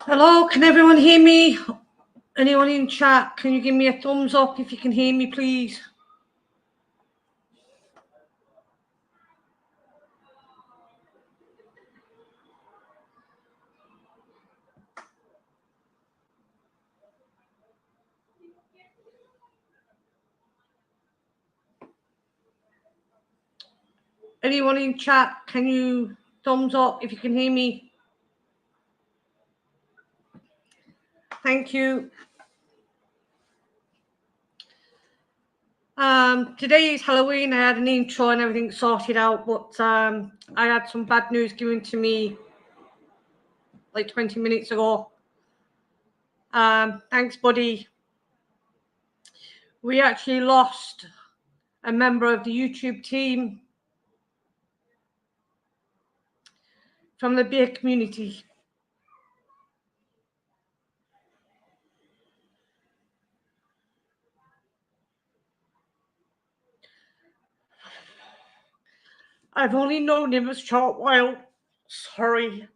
Hello, can everyone hear me? Anyone in chat, can you give me a thumbs up if you can hear me, please? Anyone in chat, can you thumbs up if you can hear me? Thank you. Today is Halloween. I had an intro and everything sorted out, but I had some bad news given to me like 20 minutes ago. Thanks, buddy. We actually lost a member of the YouTube team from the beer community. I've only known him a short while. Sorry.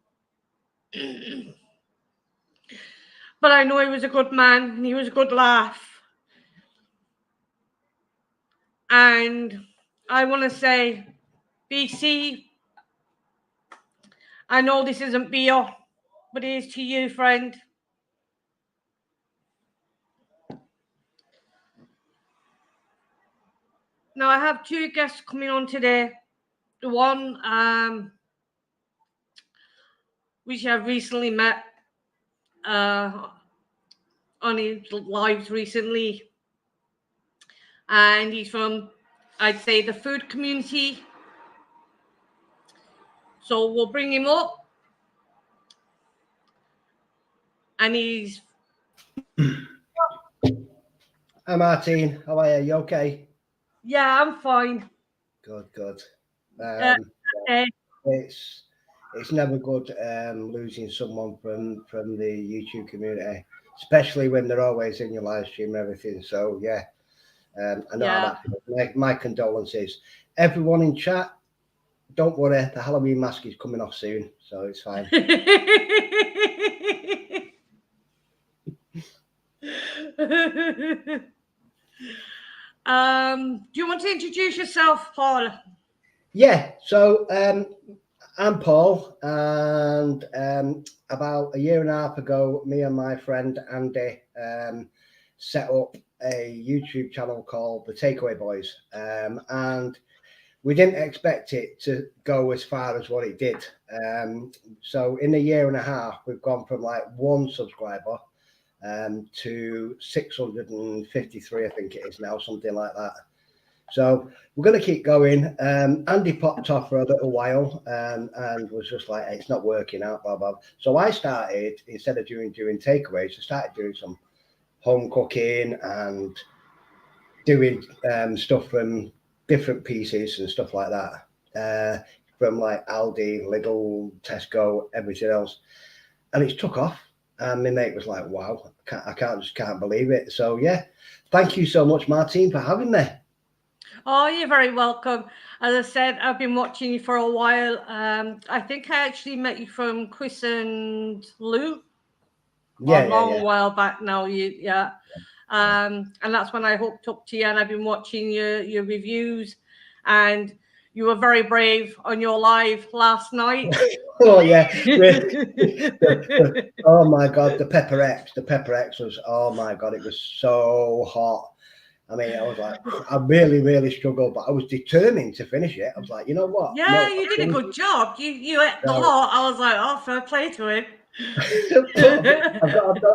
But I know he was a good man and he was a good laugh. And I want to say, BC, I know this isn't beer, but it is to you, friend. Now, I have two guests coming on today. The one, which I've recently met on his lives recently. And he's from, I'd say, the food community. So we'll bring him up. And he's... Hi, Martin. How are you? You okay? Yeah, I'm fine. Good. Okay. It's never good losing someone from the YouTube community, especially when they're always in your live stream and everything. So yeah, I know how that feels. My condolences. Everyone in chat, don't worry, the Halloween mask is coming off soon, so it's fine. Do you want to introduce yourself, Paul? Yeah, so I'm Paul, and about a year and a half ago, me and my friend Andy set up a YouTube channel called The Takeaway Boys, and we didn't expect it to go as far as what it did. So in a year and a half, we've gone from like 1 subscriber to 653, I think it is now, something like that. So we're going to keep going. Andy popped off for a little while and was just like, hey, it's not working out, blah, blah. So I started, instead of doing takeaways, I started doing some home cooking and doing stuff from different pieces and stuff like that, from like Aldi, Lidl, Tesco, everything else. And it's took off. And my mate was like, wow, I can't believe it. So yeah, thank you so much, Martin, for having me. Oh, you're very welcome. As I said, I've been watching you for a while. I think I actually met you from Chris and Lou a long while back now. And that's when I hooked up to you, and I've been watching your reviews, and you were very brave on your live last night. Oh yeah. Oh my God, the Pepper X was, oh my God, it was so hot. I mean, I was like, I really struggled, but I was determined to finish it. I was like, you know what? Yeah, no, you did a good job. You ate a lot. I was like, oh, fair play to it.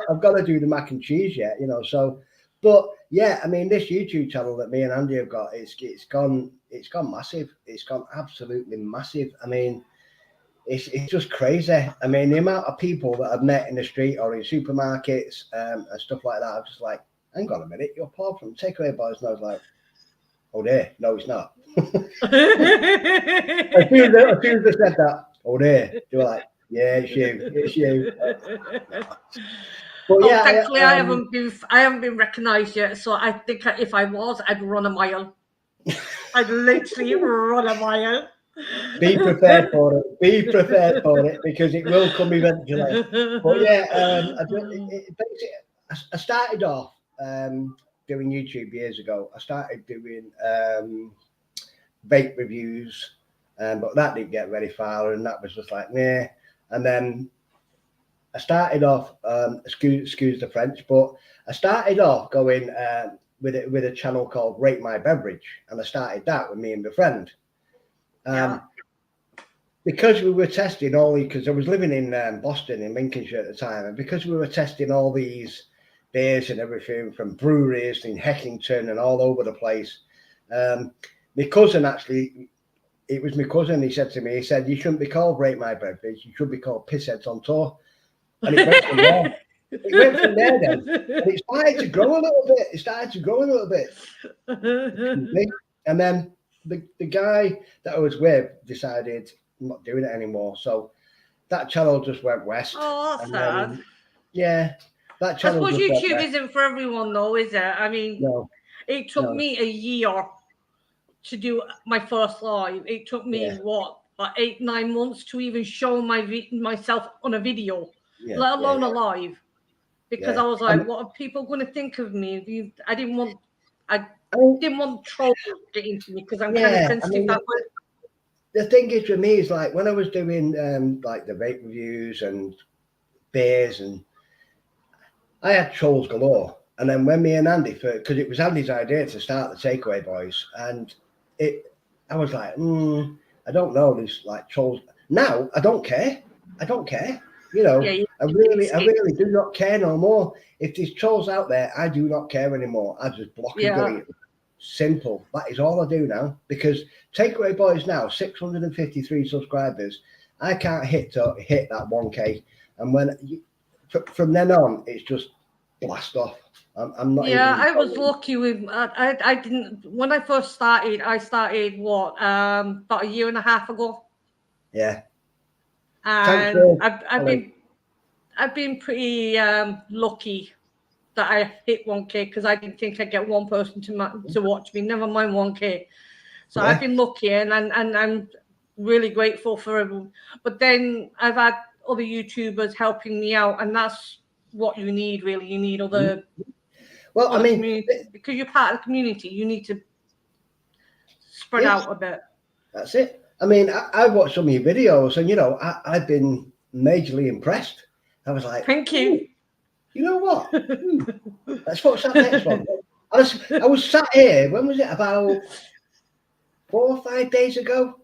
I've got to do the mac and cheese yet, you know. So, but yeah, I mean, this YouTube channel that me and Andy have got, it's gone massive. It's gone absolutely massive. I mean, it's just crazy. I mean, the amount of people that I've met in the street or in supermarkets and stuff like that, I'm just like, hang on a minute, you're Paul from Takeaway Boys. And I was like, oh dear, no, it's not. As soon as I said that, oh dear, they were like, yeah, it's you. But yeah, thankfully I haven't been recognised yet. So I think if I was, I'd run a mile. I'd literally run a mile. Be prepared for it. Be prepared for it because it will come eventually. But yeah, I started off doing YouTube years ago. I started doing vape reviews, but that didn't get very far, and that was just like nah. And then I started off, excuse the French, but I started off going with a channel called Rate My Beverage, and I started that with me and my friend. Yeah. Because we were testing all these, because I was living in Boston, in Lincolnshire at the time, and because we were testing all these beers and everything from breweries in Heckington and all over the place, my cousin actually, it was my cousin, he said to me, he said, you shouldn't be called Rate My Beverage, you should be called Pissheads on Tour. And it went from there. It went from there then. And it started to grow a little bit. It started to grow a little bit. And then the guy that I was with decided I'm not doing it anymore. So that channel just went west. Oh, that's sad. Yeah. That channel I suppose just YouTube isn't for everyone though, is it? I mean, no, it took me a year to do my first live. It took me what, like 8-9 months to even show myself on a video, let alone a live, because I was like, what are people going to think of me? I didn't want trolls getting to me because I'm kind of sensitive that way. The thing is with me is like when I was doing like the vape reviews and beers, and I had trolls galore. And then when me and Andy, because it was Andy's idea to start the Takeaway Boys, and I was like, I don't know, there's like trolls. Now I don't care. I don't care. You know, I really do not care no more. If there's trolls out there, I do not care anymore. I just block and delete them. Simple. That is all I do now. Because Takeaway Boys now 653 subscribers. I can't hit that 1K, and from then on, it's just blast off. I'm not. Yeah, I was lucky with. I didn't when I first started. I started about a year and a half ago. Yeah. And I've been pretty lucky that I hit 1K because I didn't think I'd get one person to watch me. Never mind 1K. So I've been lucky, and I'm really grateful for everyone. But then I've had other YouTubers helping me out, and that's what you need, really. You need other. Well, I mean, because you're part of the community, you need to spread out a bit. That's it. I mean, I watched some of your videos, and you know, I've been majorly impressed. I was like, thank you. You know what? Let's watch that next one. I was sat here. When was it? About 4 or 5 days ago,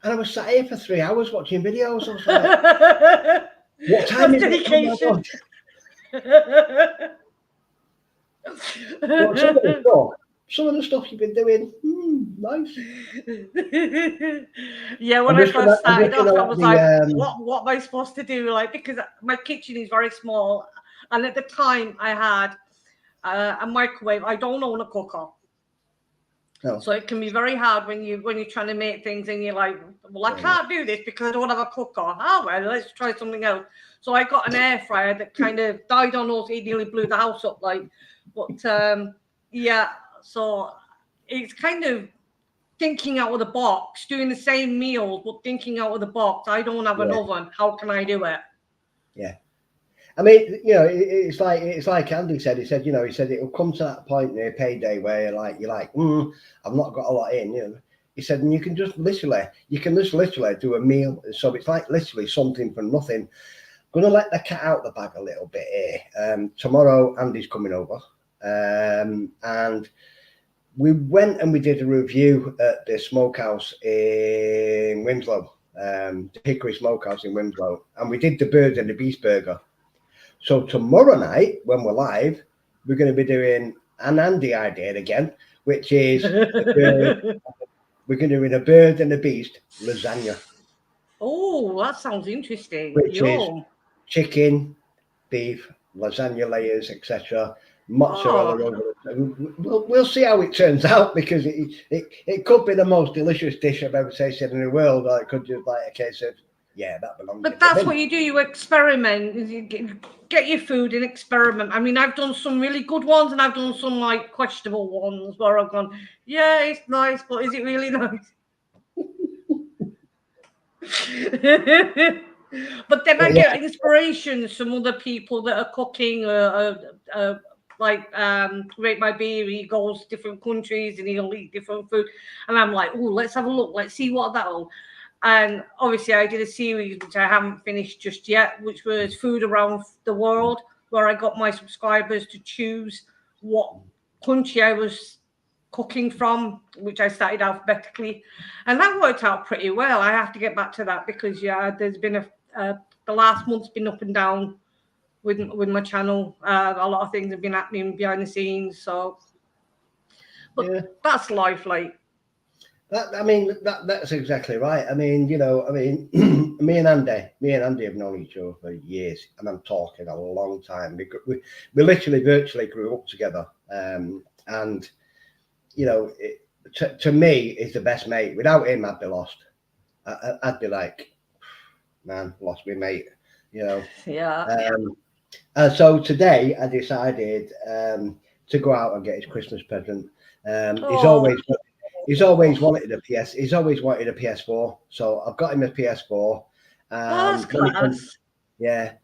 and I was sat here for 3 hours watching videos. I was like, what time is dedication. Some of the stuff you've been doing, nice. Yeah, when I first started off, I was like, what am I supposed to do? Like, because my kitchen is very small, and at the time I had a microwave. I don't own a cooker. No. So it can be very hard when you're trying to make things and you're like, well, I can't do this because I don't have a cooker. Oh, well, let's try something else. So I got an air fryer that kind of died on us. It nearly blew the house up. But yeah, so it's kind of thinking out of the box, doing the same meals, but thinking out of the box. I don't have an oven. How can I do it? Yeah. I mean, you know, it's like Andy said. He said it'll come to that point near payday where you're like, I've not got a lot in. You know, he said, and you can just literally do a meal. So it's like literally something from nothing. I'm gonna let the cat out the bag a little bit here. Tomorrow, Andy's coming over, and we went and we did a review at the smokehouse in Winslow, the Hickory Smokehouse in Winslow, and we did the Bird and the Beast burger. So tomorrow night, when we're live, we're going to be doing an Andy idea again, which is we're going to do a Bird and a Beast lasagna. Oh, that sounds interesting. Which is chicken, beef, lasagna layers, etc. Mozzarella over it. We'll see how it turns out, because it could be the most delicious dish I've ever tasted in the world, or it could just like a case of that belongs. But that's what you do. You experiment. You get your food and experiment. I mean, I've done some really good ones, and I've done some like questionable ones where I've gone, yeah, it's nice, but is it really nice? But then I get inspiration from other people that are cooking, like Rate My Beer. He goes to different countries and he'll eat different food, and I'm like, oh, let's have a look, let's see what that'll. And obviously, I did a series which I haven't finished just yet, which was food around the world, where I got my subscribers to choose what country I was cooking from, which I started alphabetically, and that worked out pretty well. I have to get back to that because there's been the last month's been up and down with my channel. A lot of things have been happening behind the scenes, so but that's life, like. That's exactly right. I mean, me and Andy have known each other for years, and I'm talking a long time. We literally virtually grew up together, and to me, is the best mate. Without him, I'd be lost. I'd be like, man, lost my mate. Yeah. And so today, I decided to go out and get his Christmas present. He's always wanted a PS. He's always wanted a PS4. So I've got him a PS4. That's class.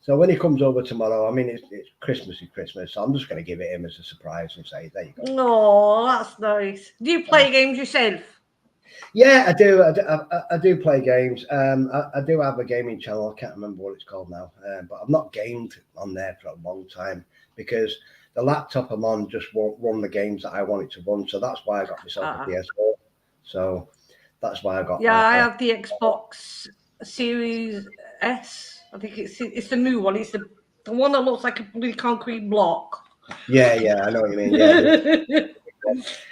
So when he comes over tomorrow, I mean, it's Christmas is Christmas, so I'm just going to give it him as a surprise and say, there you go. Oh, that's nice. Do you play games yourself? Yeah, I do. I do play games. I do have a gaming channel. I can't remember what it's called now, but I've not gamed on there for a long time because the laptop I'm on just won't run the games that I want it to run. So that's why I got myself a PS4. So that's why I got. Yeah, I have the Xbox Series S. I think it's the new one. It's the one that looks like a bloody concrete block. Yeah, I know what you mean. Yeah.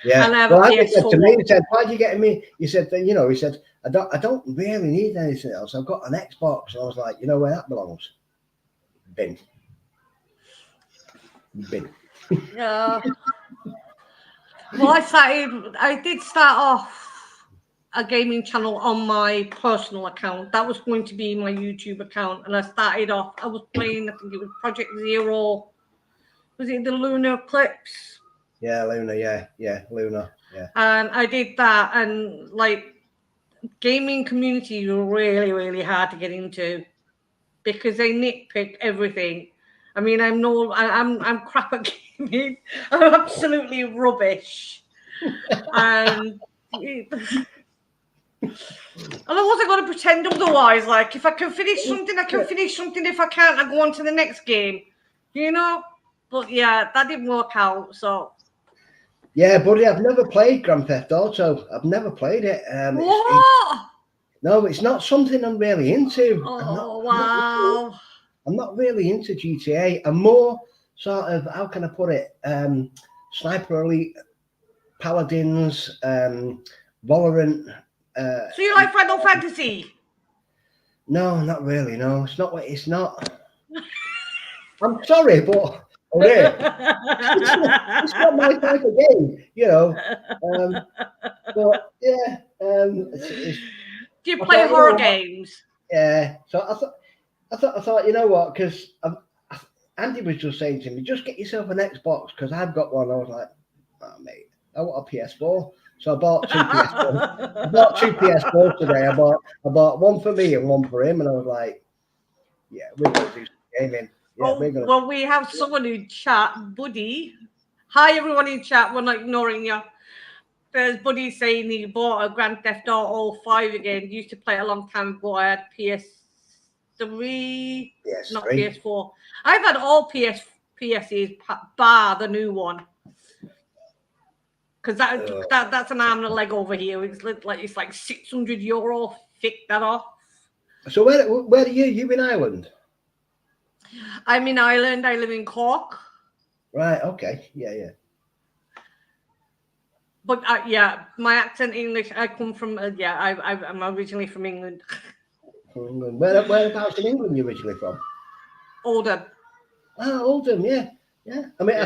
Yeah. And I have well, a PS4. said to me, he said, "Why are you getting me?" You said, he said, I don't really need anything else. I've got an Xbox." And I was like, you know where that belongs? Bin. Yeah. Well, I did start off a gaming channel on my personal account. That was going to be my YouTube account. And I started off, I was playing, I think it was Project Zero. Was it the Lunar Eclipse? Yeah, Lunar, yeah, Lunar, yeah. And I did that, and like gaming communities were really, really hard to get into because they nitpick everything. I mean, I'm crap at gaming. I'm absolutely rubbish. And I wasn't going to pretend otherwise. Like, if I can finish something, I can finish something. If I can't, I go on to the next game. But yeah, that didn't work out. So yeah, buddy, I've never played Grand Theft Auto. I've never played it. What? No, it's not something I'm really into. Wow. I'm not really into GTA. I'm more sort of, how can I put it? Sniper Elite, Paladins, Valorant. So you like Final Fantasy? No, not really. No, it's not. It's not. I'm sorry, but it's not my type of game, But yeah, do you play horror games? Yeah. So I thought, you know what? Because Andy was just saying to me, just get yourself an Xbox because I've got one. I was like, oh, mate, I want a PS4. So I bought two PS4. I bought two PS4 today. I bought one for me and one for him, and I was like, yeah, we're going to do some gaming. Yeah, well, we have someone in chat, Buddy. Hi, everyone in chat. We're not ignoring you. There's Buddy saying he bought a Grand Theft Auto 5 again. He used to play it a long time ago. I had PS3, not PS4. I've had all PSs bar the new one. Because that's an arm and a leg over here. It's like €600. Pick that off. So where are you? You in Ireland? I'm in Ireland. I live in Cork. Right. Okay. Yeah. But my accent English. I come from I'm originally from England. Whereabouts in England are you originally from? Oldham. Oh, Oldham. Yeah. I mean,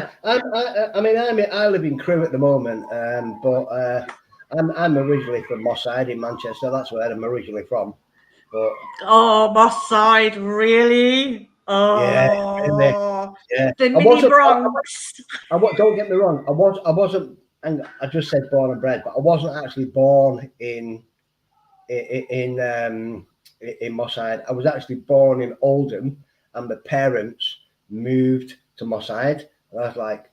I live in Crewe at the moment, but I'm originally from Moss Side in Manchester. That's where I'm originally from. But Moss Side, really? Oh, yeah. The mini Bronx. Don't get me wrong. I wasn't. And I just said born and bred, but I wasn't actually born in in Moss Side. I was actually born in Oldham, and my parents moved to Moss Side. And I was like,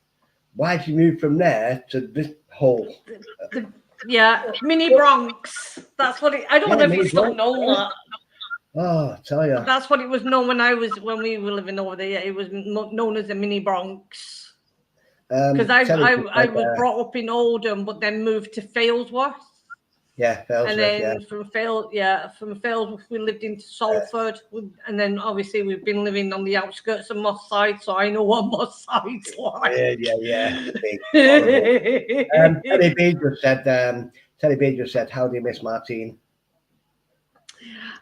why did you move from there to this hole? Mini Bronx. That's what it. I don't know if it's still known that. Oh, I tell you. But that's what it was known when we were living over there. It was known as the Mini Bronx. Because I was brought up in Oldham, but then moved to Failsworth. Yeah, Failsworth. And then from Failsworth we lived into Salford, and then obviously we've been living on the outskirts of Moss Side, so I know what Moss Side's like. Yeah. Terry B just said, "How do you miss Martine?"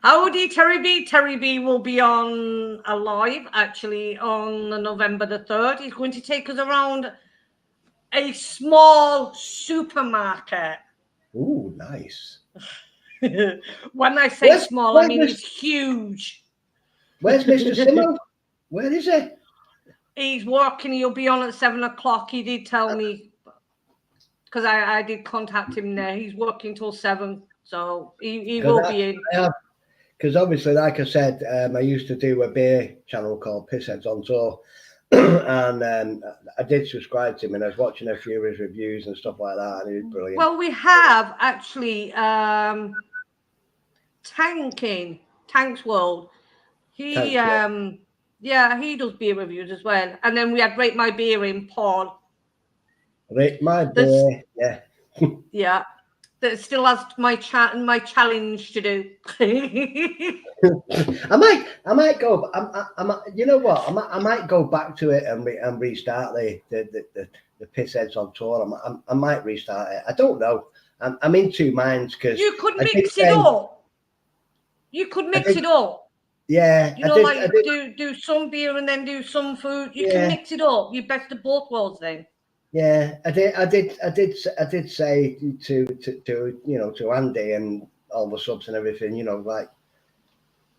Howdy, Terry B. Terry B will be on a live actually on November the 3rd. He's going to take us around a small supermarket. Ooh, nice. When I say small, I mean it's huge. Where's Mr. Simmo? Where is he? He's working. He'll be on at 7 o'clock. He did tell me, because I did contact him there. He's working till 7, so he will be in. Because obviously, like I said, I used to do a beer channel called Pissheads on Tour. And I did subscribe to him, and I was watching a few of his reviews and stuff like that, and he was brilliant. Well, we have actually Tank's World. He he does beer reviews as well. And then we had Rate My Beer in Paul. Rate My Beer, yeah. Yeah. That still has my challenge to do. I might go. You know what? I might go back to it and restart the Pissheads on Tour. I might restart it. I don't know. I'm in two minds because you could mix it up. You could mix it up. Yeah, you know, do some beer and then do some food. You can mix it up. You best of both worlds then. Yeah, I did say to Andy and all the subs and everything, like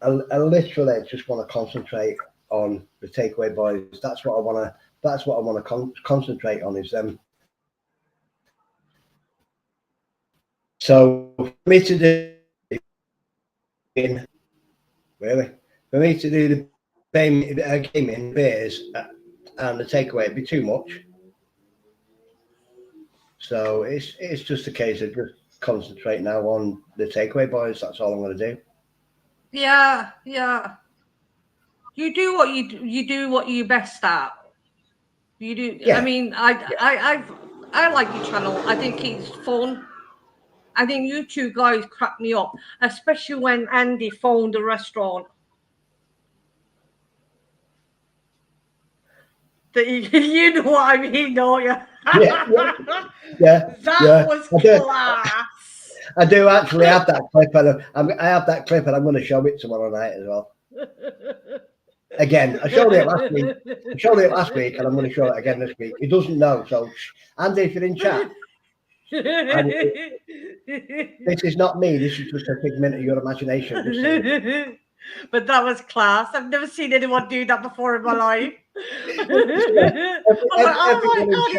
I literally just want to concentrate on the Takeaway Boys. That's what I want to concentrate on is them. So for me to do the gaming beers and the takeaway, it'd be too much. So it's just a case of just concentrate now on the Takeaway Boys. That's all I'm going to do. Yeah. You do what you do what you best at. You do. Yeah. I mean, I like your channel. I think it's fun. I think you two guys crack me up, especially when Andy phoned the restaurant. You know what I mean, don't you? Yeah. That was class. I do actually have that clip, and I have that clip, and I'm going to show it tomorrow night as well. Again, I showed it last week. And I'm going to show it again this week. He doesn't know, so Andy, if you're in chat, this is not me. This is just a figment of your imagination. But that was class. I've never seen anyone do that before in my life.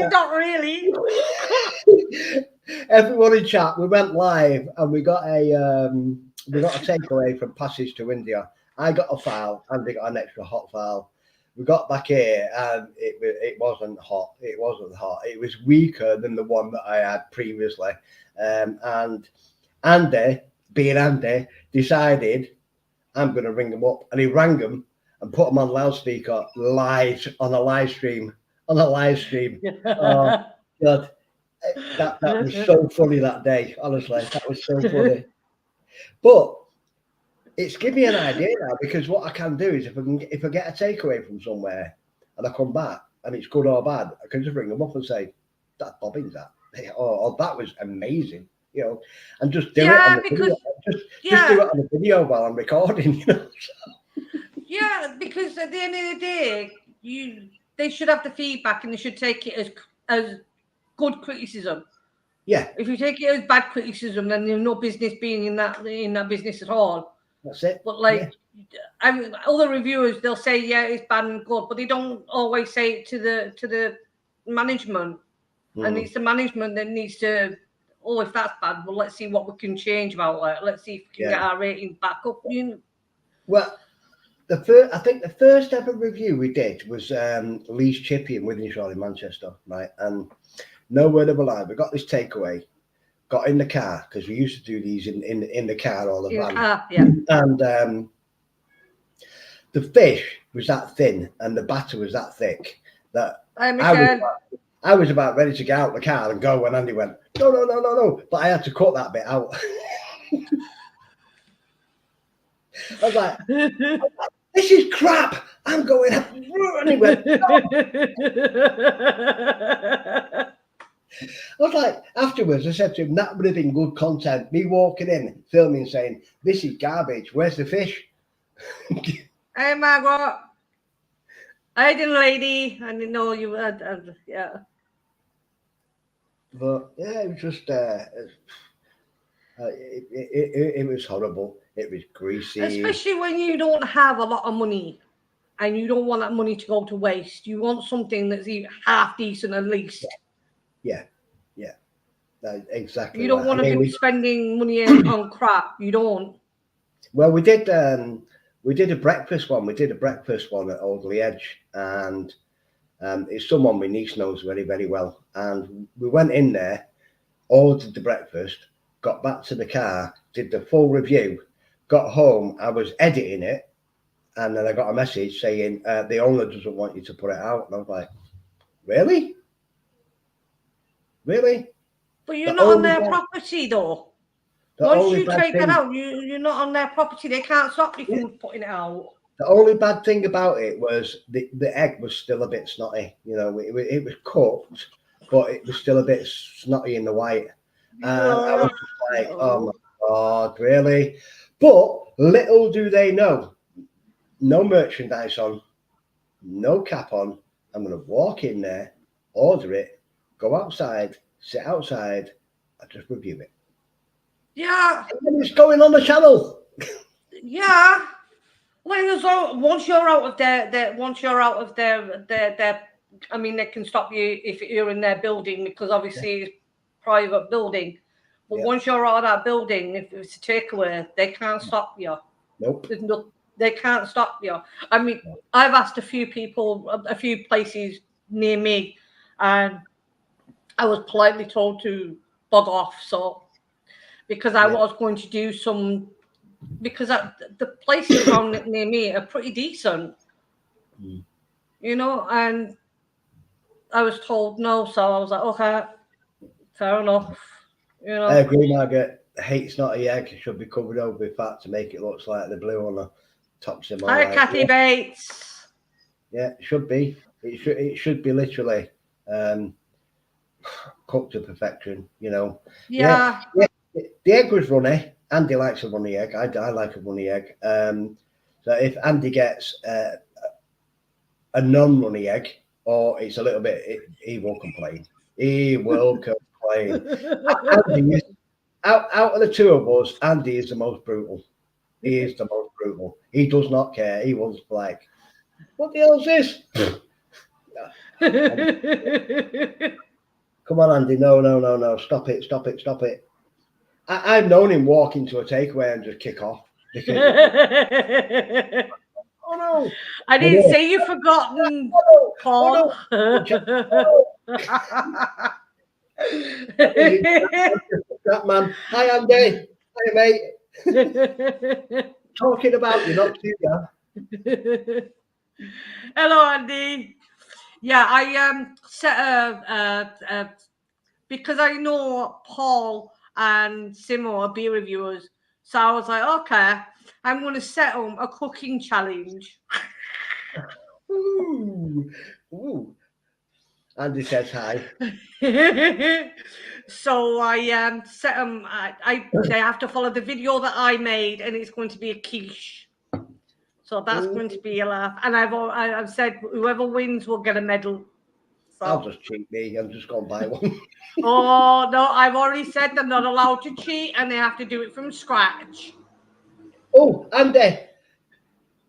Not really. Everyone in chat, we went live and we got a takeaway from Passage to India. I got a file, Andy got an extra hot file. We got back here and it wasn't hot. It wasn't hot. It was weaker than the one that I had previously. And Andy, being Andy, decided I'm going to ring them up. And he rang them and put them on loudspeaker live on a live stream. Oh, God. That was so funny that day. Honestly, that was so funny. But it's given me an idea now, because what I can do is if I get a takeaway from somewhere and I come back and it's good or bad, I can just ring them up and say, "That bobbins that," or "That was amazing," and just do it on the video. Just do it on the video while I'm recording. Yeah, because at the end of the day, they should have the feedback and they should take it as good criticism. Yeah. If you take it as bad criticism, then there's no business being in that business at all. That's it. But I mean, other reviewers, they'll say, yeah, it's bad and good, but they don't always say it to the management. And it's the management that needs to oh, if that's bad, well, let's see what we can change about it. Let's see if we can get our ratings back up. Well, I think the first ever review we did was Lee's Chippy in Withenshaw in Manchester, right? And no word of a lie, we got this takeaway, got in the car, because we used to do these in the car or the van. Yeah. And the fish was that thin and the batter was that thick that I was about ready to get out the car and go when Andy went, no. But I had to cut that bit out. I was like, this is crap. I'm going up. And he went, no. I was like, afterwards, I said to him, that would have been good content. Me walking in, filming, saying, this is garbage. Where's the fish? Hey, Margaret. I didn't, lady. I didn't know you had, yeah. But yeah, it was just, it was horrible. It was greasy. Especially when you don't have a lot of money and you don't want that money to go to waste. You want something that's even half decent at least. Yeah. Exactly. You don't want to be spending money on crap. You don't. Well, we did a breakfast one. We did a breakfast one at Alderley Edge, and it's someone my niece knows very, very well. And we went in there, ordered the breakfast, got back to the car, did the full review, got home. I was editing it, and then I got a message saying the owner doesn't want you to put it out. And I was like, really? But you're not on their property, though. Once you take it out, you're not on their property. They can't stop you from putting it out. The only bad thing about it was the egg was still a bit snotty. You know, it was cooked, but it was still a bit snotty in the white. And I was just like, oh my God, really? But little do they know, no merchandise on, no cap on. I'm going to walk in there, order it, go outside, sit outside, and just review it. Yeah. And it's going on the channel. Yeah. Once you're out of their, I mean, they can stop you if you're in their building, because obviously it's private building. But once you're out of that building, if it's a takeaway, they can't stop you. Nope. They can't stop you. I mean, I've asked a few people, a few places near me, and I was politely told to bug off. So, because I was going to do some, because the places around near me are pretty decent, you know, and I was told no. So I was like, okay, fair enough. You know, I agree, Margaret. Hate's not a egg. It should be covered over with fat to make it look like the blue on the top. Hi, Kathy Bates. Yeah, it should be. It should be literally cooked to perfection. You know. Yeah. The egg was runny. Andy likes a runny egg. I like a runny egg. So if Andy gets a non-runny egg, or it's a little bit, he will complain. He will complain. Andy out of the two of us, Andy is the most brutal. He is the most brutal. He does not care. He was like, what the hell is this? Come on, Andy. No. Stop it. I've known him walk into a takeaway and just kick off. Because, oh no. I didn't say you've forgotten, Paul. That man. Hi, Andy. Hi, mate. Talking about you, not too bad. Hello, Andy. Yeah, I set a because I know Paul and Simmo are beer reviewers, so I was like, okay, I'm going to set them a cooking challenge. Ooh. Andy says hi. So I set them. They have to follow the video that I made, and it's going to be a quiche. So that's going to be a laugh. And I've said whoever wins will get a medal. So. I'll just cheat me. I'm just going to buy one. Oh no! I've already said they're not allowed to cheat, and they have to do it from scratch. Oh, Andy,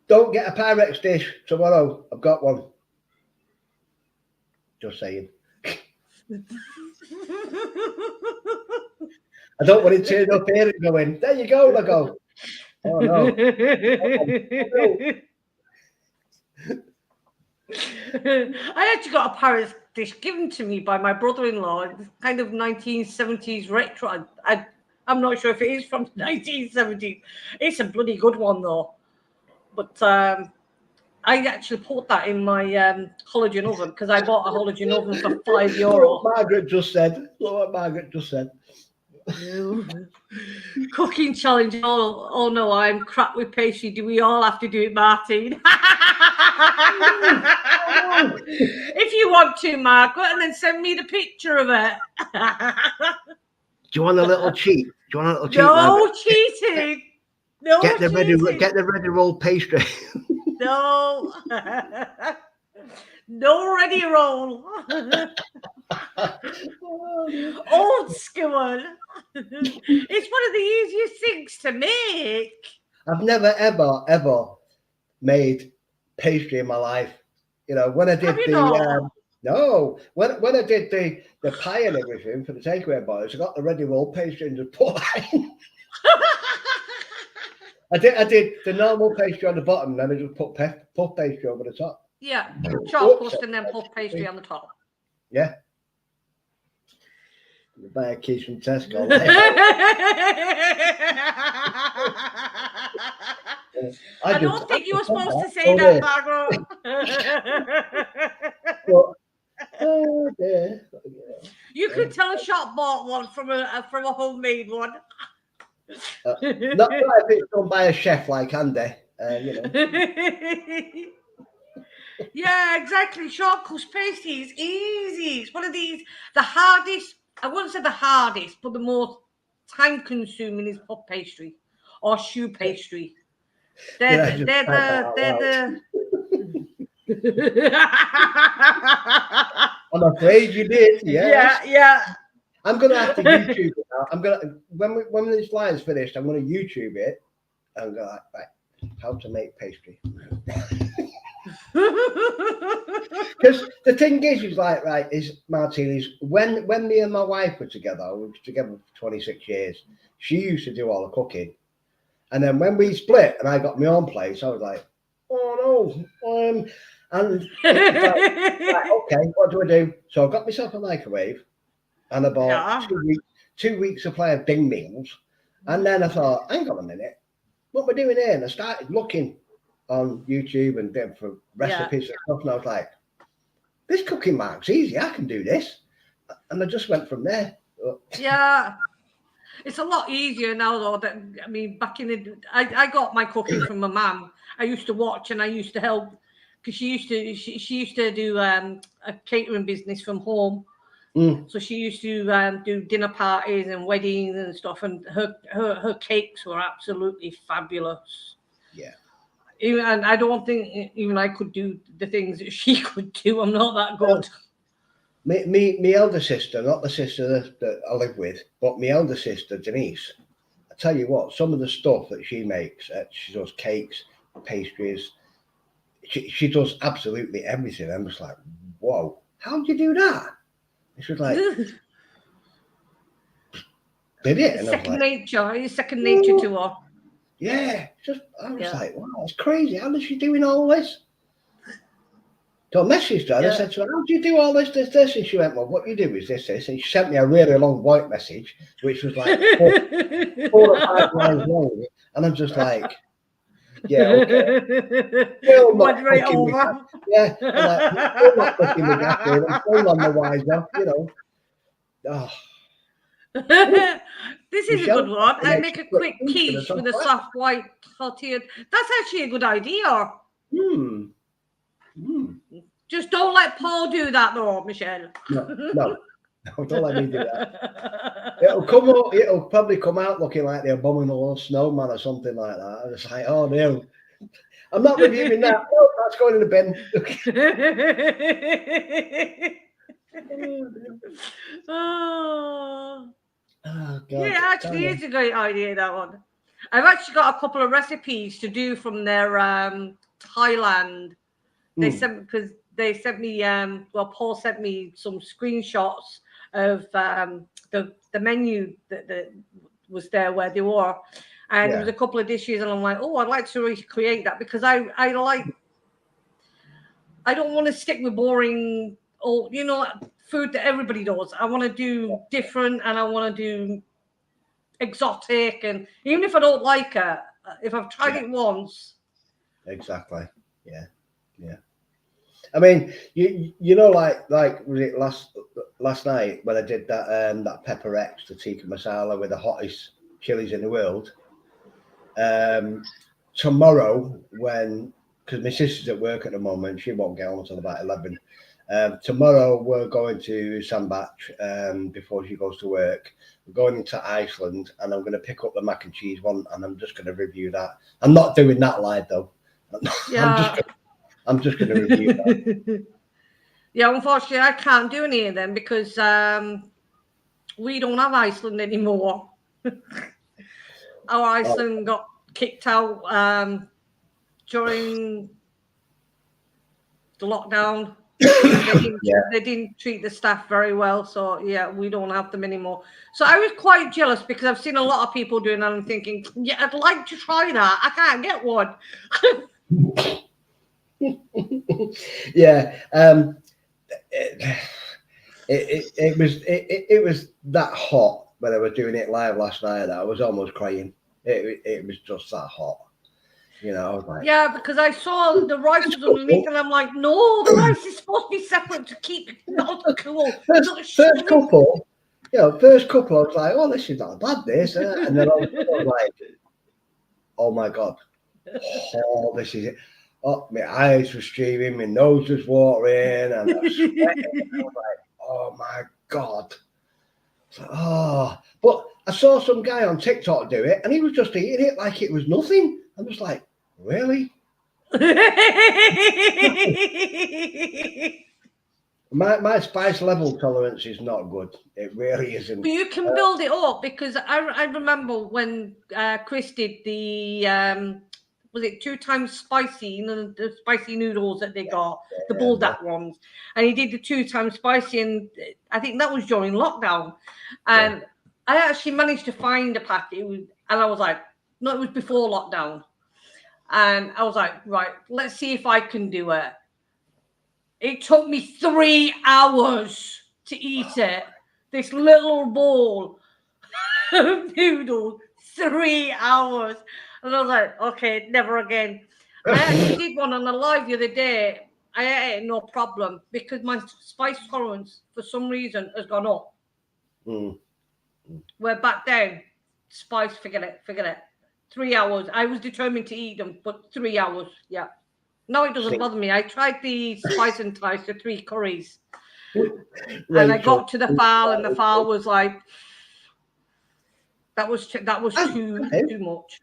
don't get a Pyrex dish tomorrow. I've got one. Just saying. I don't want to turn up here and going, there you go. And I go, oh no. I actually got a Paris dish given to me by my brother-in-law. It's kind of 1970s retro. I'm not sure if it is from 1970s. It's a bloody good one though. But I actually put that in my halogen oven because I bought a halogen oven for €5. Look what Margaret just said. Look what Margaret just said. Cooking challenge. Oh no, I'm crap with pastry. Do we all have to do it, Martin? If you want to, Margaret, and then send me the picture of it. Do you want a little cheat? Do you want a little cheat? No Margaret? cheating. No get the cheating. Get the ready roll pastry. No. No ready roll. Old school. It's one of the easiest things to make. I've never ever made pastry in my life. You know, when I did no, when I did the pie and everything for the takeaway boys, I got the ready roll pastry and just put that in. I did the normal pastry on the bottom, and then I just put puff pastry over the top. Yeah, chalk crust and then puff pastry on the top. Yeah. You buy a case from Tesco. I don't think you were supposed to say that, Margaret. Oh dear. You could tell a shop bought one from a homemade one. Not if it's done by a chef like Andy. You know. Yeah, exactly. Short crust pastry is easy. It's one of these, the hardest, I wouldn't say the hardest, but the most time consuming is puff pastry or choux pastry. They're the I'm afraid you did. Yes. Yeah. I'm gonna have to YouTube it now. I'm gonna when this line's finished, I'm gonna YouTube it and go like, right, how to make pastry. Because the thing is like, right, is Martine, is when me and my wife were together, we were together for 26 years, she used to do all the cooking. And then when we split and I got my own place, I was like, oh no. And like, okay, what do I do? So I got myself a microwave and I bought 2 weeks supply of ding meals. And then I thought, hang on a minute, what am I doing here? And I started looking on YouTube and then for recipes and stuff, and I was like, this cooking mark's easy, I can do this. And I just went from there. Yeah. It's a lot easier now, though. I mean, back in the, I got my cooking from my mum. I used to watch and I used to help because she used to do a catering business from home. So she used to do dinner parties and weddings and stuff, and her cakes were absolutely fabulous. Yeah. And I don't think even I could do the things that she could do. I'm not that good. Me elder sister, not the sister that I live with, but my elder sister, Denise, I tell you what, some of the stuff that she makes, she does cakes, pastries, she does absolutely everything. I'm just like, whoa, how do you do that? And she was like, did it? And second nature. It's second nature to her. Yeah, I was like, wow, it's crazy. How is she doing all this? So I messaged her and I said to her, how do you do all this? And she went, well, what you do is this. And she sent me a really long white message, which was like 4 or 5 lines long. And I'm just like, yeah, okay. Still not cooking me. Yeah, I'm like, still not cooking me gas here. I'm still on the wise now, you know. Oh. This is a good one. I make a quick quiche with a soft white tortilla. That's actually a good idea. Just don't let Paul do that, though, Michelle. No, don't let me do that. It'll probably come out looking like the abominable snowman or something like that. It's like, oh no, I'm not reviewing that. No, that's going in the bin. Oh God. Yeah, actually, it's a great idea, that one. I've actually got a couple of recipes to do from their Thailand. They sent me Paul sent me some screenshots of the the menu that was there where they were, and there was a couple of dishes, and I'm like, oh, I'd like to recreate that because I don't want to stick with boring or food that everybody does. I want to do different, and I want to do exotic, and even if I don't like it, if I've tried it once. Exactly. Yeah. I mean, like was it last night when I did that pepper X, the tikka masala with the hottest chilies in the world. Tomorrow, because my sister's at work at the moment, she won't get home until about 11. Tomorrow we're going to Sandbach before she goes to work. We're going into Iceland, and I'm going to pick up the mac and cheese one, and I'm just going to review that. I'm not doing that live though. Yeah. I'm just going to review that. Yeah, unfortunately, I can't do any of them because we don't have Iceland anymore. Our Iceland got kicked out during the lockdown. They didn't treat the staff very well, so yeah, we don't have them anymore. So I was quite jealous because I've seen a lot of people doing that and thinking, yeah, I'd like to try that. I can't get one. Yeah, it was that hot when I was doing it live last night that I was almost crying. It was just that hot. I was like, yeah, because I saw the rice was underneath, and I'm like, no, the rice is supposed to be separate to keep it not cool. First couple, I was like, oh, this is not bad, this, and then I was like, oh my god, oh, this is it. Oh, my eyes were streaming, my nose was watering, and I was sweating. I was like, oh my god. Oh, but I saw some guy on TikTok do it, and he was just eating it like it was nothing. I'm just like, really? My spice level tolerance is not good. It really isn't. But you can build it up because I remember when Chris did the was it 2 times spicy, the spicy noodles that they got, the bulldog ones, and he did the 2 times spicy, and I think that was during lockdown, and I actually managed to find a packet, and I was like, no, it was before lockdown, and I was like, right, let's see if I can do it. It took me 3 hours to eat it. This little bowl of noodles, 3 hours. And I was like, okay, never again. I actually did one on the live the other day. I ate it no problem because my spice tolerance for some reason has gone up. Where back then, spice, forget it. 3 hours. I was determined to eat them, but 3 hours, yeah. No, it doesn't bother me. I tried the spice and spice, the 3 curries. And I got to the file, and the file was like, that was too much.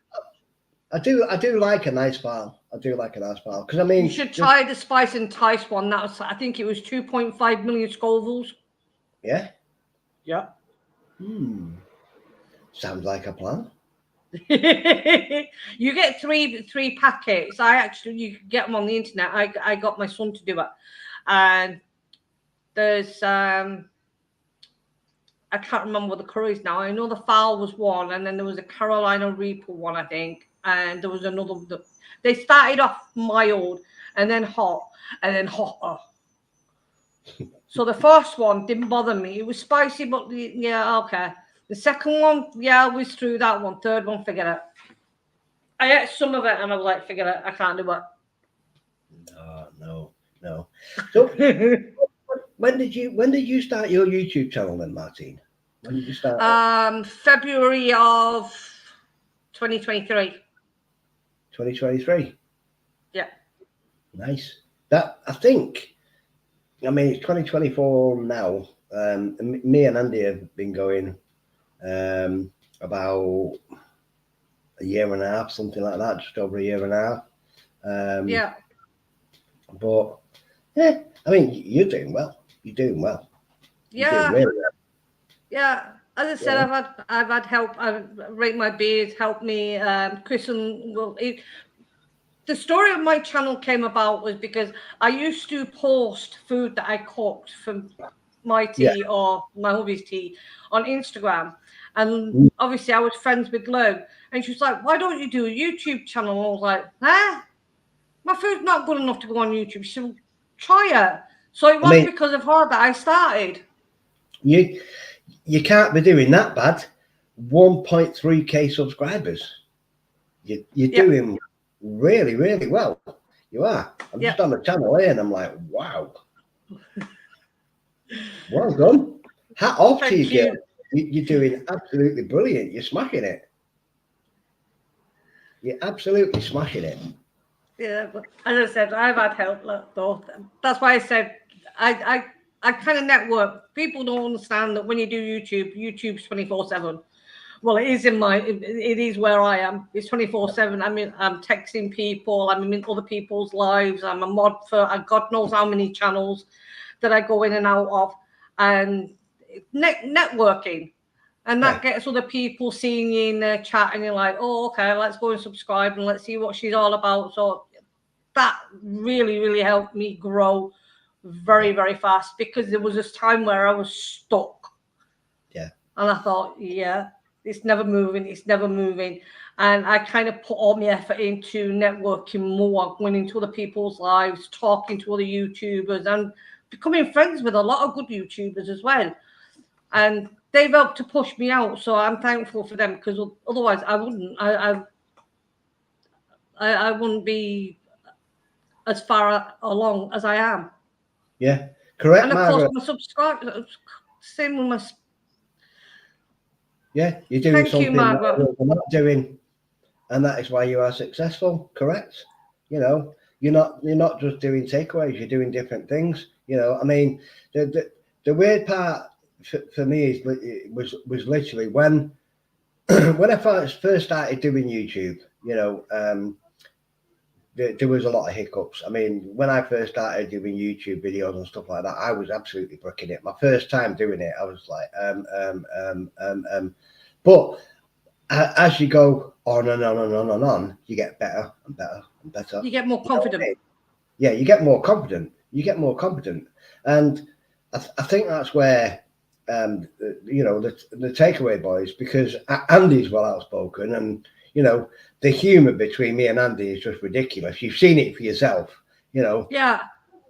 I do like a nice file. Because I mean, you should try the spice and spice one. That was, I think it was 2.5 million Scovilles. Yeah. Yeah. Sounds like a plan. You get three packets. You can get them on the internet. I got my son to do it, and there's I can't remember what the curries now. I know the fowl was one, and then there was a Carolina Reaper one, I think, and there was another. They started off mild, and then hot, and then hotter. So the first one didn't bother me. It was spicy, but yeah, okay. The second one, yeah, I was through that one. Third one, forget it. I ate some of it, and I was like, forget it. I can't do it. No. So when did you start your YouTube channel then, Martine? When did you start? February of 2023. 2023. Yeah. Nice. That I think. I mean, it's 2024 now. Me and Andy have been going about a year and a half, something like that, just over a year and a half. Yeah. But yeah, I mean, you're doing well. You're doing well. Yeah. You're doing really well. Yeah. As I said, I've had help. Rate My Beers helped me. Chris and the story of my channel came about was because I used to post food that I cooked from my tea or my hubby's tea on Instagram. And obviously I was friends with Lou. And she was like, why don't you do a YouTube channel? And I was like, huh? My food's not good enough to go on YouTube. She said, try it. So it was because of her that I started. You can't be doing that bad. 1.3k subscribers. You're doing really, really well. You are. I'm just on the channel here and I'm like, wow. Well done. Hat off to you, girl. You're doing absolutely brilliant. You're smashing it. You're absolutely smashing it. Yeah, but as I said, I've had help though. That's why I said I kind of network. People don't understand that when you do YouTube, YouTube's 24/7. Well, it is it is where I am. It's 24/7. I mean, I'm texting people. I'm in other people's lives. I'm a mod for God knows how many channels that I go in and out of, and networking. And that gets other people seeing you in their chat, and you're like, oh, okay, let's go and subscribe and let's see what she's all about. So that really, really helped me grow very, very fast, because there was this time where I was stuck. Yeah. And I thought, it's never moving. And I kind of put all my effort into networking more, going into other people's lives, talking to other YouTubers, and becoming friends with a lot of good YouTubers as well. And they've helped to push me out. So I'm thankful for them, because otherwise I wouldn't be as far along as I am. Yeah, correct, and of Margaret. course, my subscribers, same with my. Yeah, you're doing Thank something you, Margaret. that we're not doing, and that is why you are successful. Correct. You know, you're not just doing takeaways. You're doing different things. You know, I mean, the weird part for me was literally when when I first started doing YouTube. You know, there was a lot of hiccups. I mean, when I first started doing YouTube videos and stuff like that, I was absolutely bricking it. My first time doing it, I was like, But as you go on and on and on and on, you get better and better and better. You get more confident. Yeah, you get more confident. And I think that's where the takeaway boys, because Andy's well outspoken, and the humour between me and Andy is just ridiculous. You've seen it for yourself, Yeah.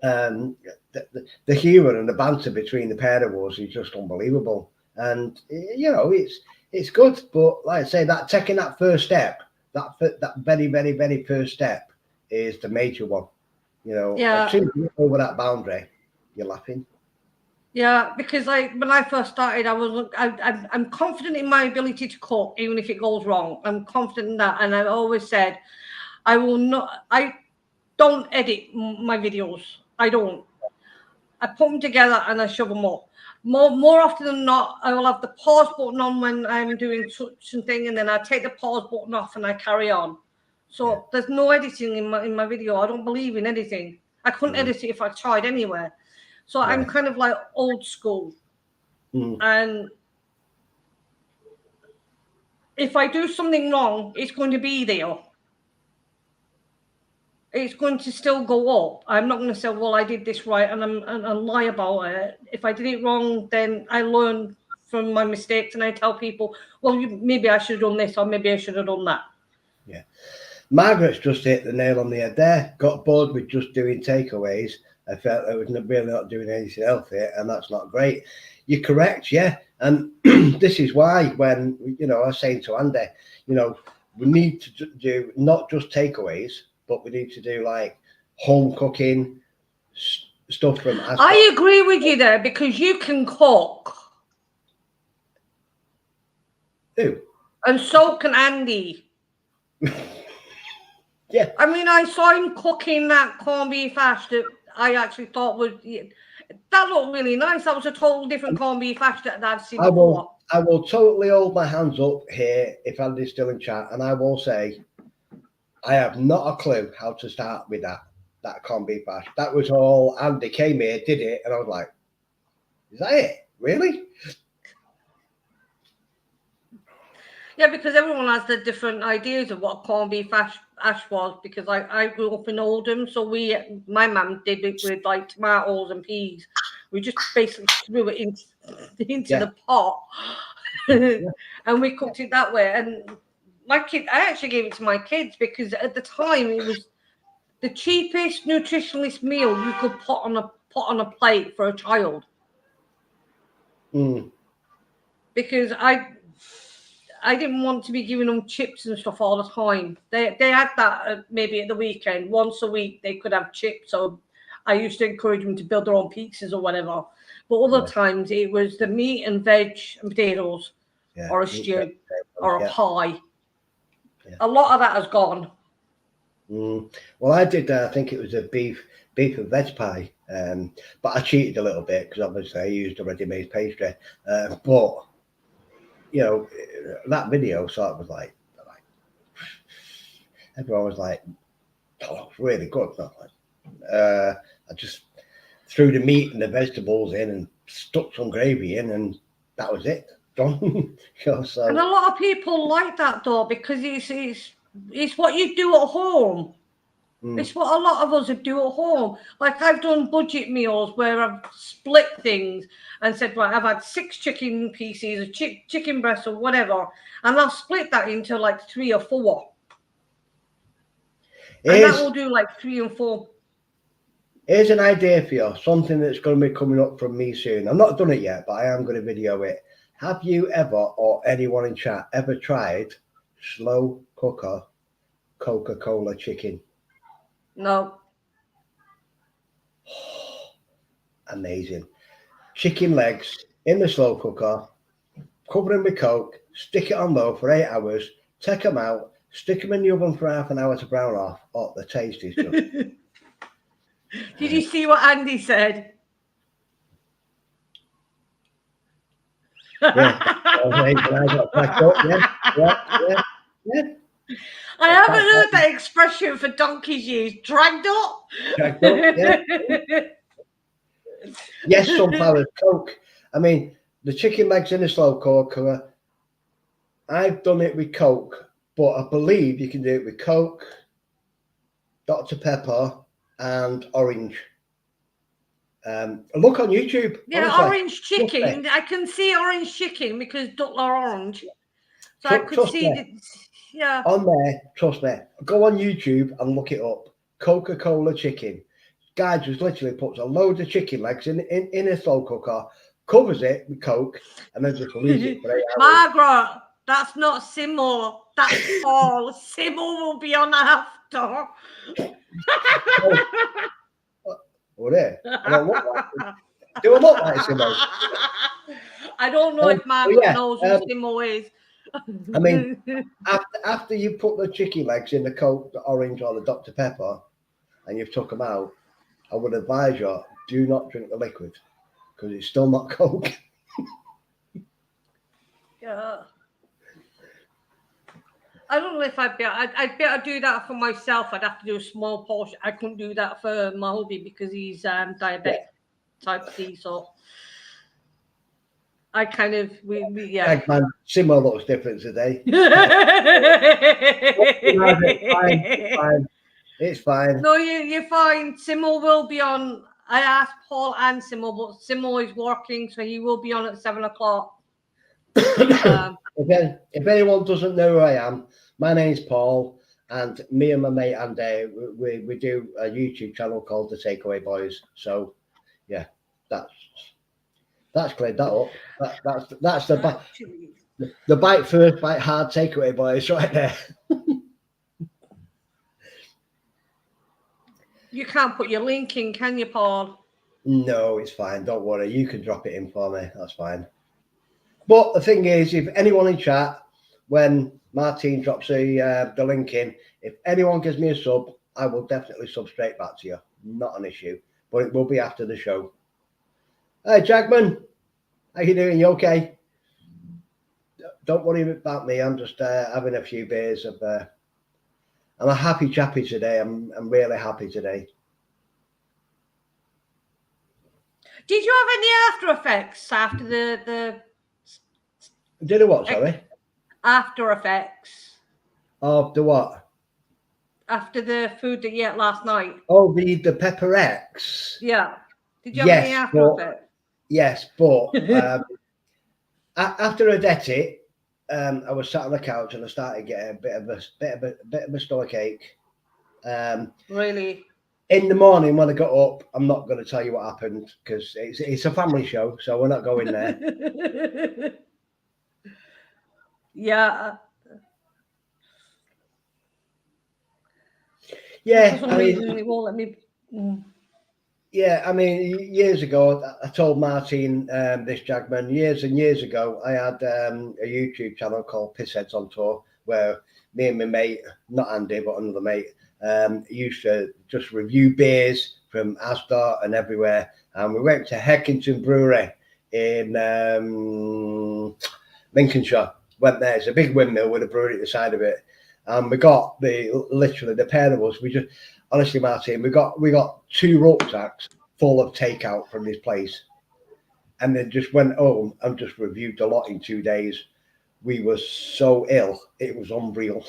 The humour and the banter between the pair of us is just unbelievable, and it's good. But like I say, that taking that first step, that very, very, very first step is the major one. As soon as you get over that boundary, you're laughing. Yeah, because when I first started, I'm confident in my ability to cook, even if it goes wrong. I'm confident in that, and I've always said, I don't edit my videos. I don't. I put them together and I shove them up. More often than not, I will have the pause button on when I'm doing such and thing, and then I take the pause button off and I carry on. So there's no editing in my video. I don't believe in editing. I couldn't edit it if I tried anywhere. So I'm kind of like old school. And if I do something wrong, it's going to be there. It's going to still go up. I'm not going to say, well, I did this right, and lie about it. If I did it wrong, then I learn from my mistakes, and I tell people, well, maybe I should have done this, or maybe I should have done that. Yeah. Margaret's just hit the nail on the head there. Got bored with just doing takeaways. I felt I was really not doing anything else here, and that's not great. You're correct, yeah. And this is why when, I was saying to Andy, we need to do not just takeaways, but we need to do like home cooking stuff from. I agree with you there, because you can cook. Who? And so can Andy. Yeah. I mean, I saw him cooking that corned beef hash that I actually thought that looked really nice. That was a total different corned beef hash that I've seen before. I will totally hold my hands up here if Andy's still in chat, and I will say I have not a clue how to start with that corned beef hash. That was all Andy came here, did it, and I was like, is that it? Really? Yeah, because everyone has their different ideas of what corned beef hash was, because I grew up in Oldham, so my mum did it with like tomatoes and peas. We just basically threw it into Yeah. the pot, and we cooked it that way. And my kid, I actually gave it to my kids because at the time it was the cheapest nutritionalist meal you could put on a plate for a child. Because I didn't want to be giving them chips and stuff all the time. They had that maybe at the weekend. Once a week they could have chips. So I used to encourage them to build their own pizzas or whatever. But other times it was the meat and veg and potatoes, or a stew, or a pie. A lot of that has gone. Well, I did. I think it was a beef and veg pie, but I cheated a little bit because obviously I used a ready-made pastry. But you know, that video sort of was like everyone was like, "Oh, it's really good." I just threw the meat and the vegetables in and stuck some gravy in, and that was it. Done. So, and a lot of people like that though because it's what you do at home. It's what a lot of us would do at home. Like I've done budget meals where I've split things and said, right, I've had 6 chicken pieces, a chicken breast or whatever, and I'll split that into like 3 or 4. And that will do like 3 and 4. Here's an idea for you, something that's going to be coming up from me soon. I've not done it yet, but I am going to video it. Have you ever, or anyone in chat, ever tried slow cooker Coca-Cola chicken? No. Amazing. Chicken legs in the slow cooker, cover them with Coke, stick it on low for 8 hours, take them out, stick them in the oven for half an hour to brown off. Oh, the taste is just... Did you see what Andy said? Yeah. I haven't heard that expression for donkey's years. Dragged up? Dragged up, yeah. Yes, sunflower Coke. I mean, the chicken legs in a slow cooker, I've done it with Coke, but I believe you can do it with Coke, Dr. Pepper, and orange. Look on YouTube. Yeah, honestly. Orange chicken. I can see orange chicken because duck are orange. So I could see that. Yeah. On there, trust me. Go on YouTube and look it up. Coca-Cola chicken. Guy just literally puts a load of chicken legs in a slow cooker, covers it with Coke, and then just leaves it for 8 hours. Margaret, that's not Simmo. That's Paul. Simmo will be on after. Oh, there. Do I look like Simmo? I don't know if Margaret knows who Simmo is. I mean, after you put the chicken legs in the Coke, the orange, or the Dr. Pepper, and you've took them out, I would advise you, do not drink the liquid because it's still not Coke. Yeah. I don't know if I'd be able to do that for myself. I'd have to do a small portion. I couldn't do that for my hubby because he's diabetic type C. So I kind of Like, man, Simmo looks different today. It's fine. No, you're fine. Simmo will be on. I asked Paul and Simmo, but Simmo is working, so he will be on at 7 o'clock. If anyone doesn't know who I am, my name's Paul, and me and my mate Andy, we do a YouTube channel called The Takeaway Boys. So, yeah, that's cleared that up. That's the bite first, bite hard takeaway boys right there. You can't put your link in, can you, Paul? No, it's fine. Don't worry. You can drop it in for me. That's fine. But the thing is, if anyone in chat, when Martine drops the link in, if anyone gives me a sub, I will definitely sub straight back to you. Not an issue. But it will be after the show. Hey, Jackman. How you doing? You okay? Don't worry about me. I'm just having a few beers of... I'm a happy chappy today. I'm really happy today. Did you have any after effects after the Did a what, sorry? After effects. Of the what? After the food that you ate last night. Oh, the Pepper X. Yeah. Did you have any after effect? Yes, but yes, but after I did it, I was sat on the couch and I started getting a bit of a stomachache. Really? In the morning when I got up, I'm not going to tell you what happened because it's a family show, so we're not going there. Yeah. Yeah, For some reason, it won't let me. Yeah, I mean, years ago, I told Martin, this Jagman, years and years ago, I had a YouTube channel called Pissheads on Tour, where me and my mate, not Andy, but another mate, used to just review beers from Asda and everywhere. And we went to Heckington Brewery in Lincolnshire. Went there. It's a big windmill with a brewery at the side of it. And we got literally the pair of us. We just, honestly, Martin, we got 2 rucksacks full of takeout from this place, and then just went home and just reviewed a lot in 2 days. We were so ill, it was unreal.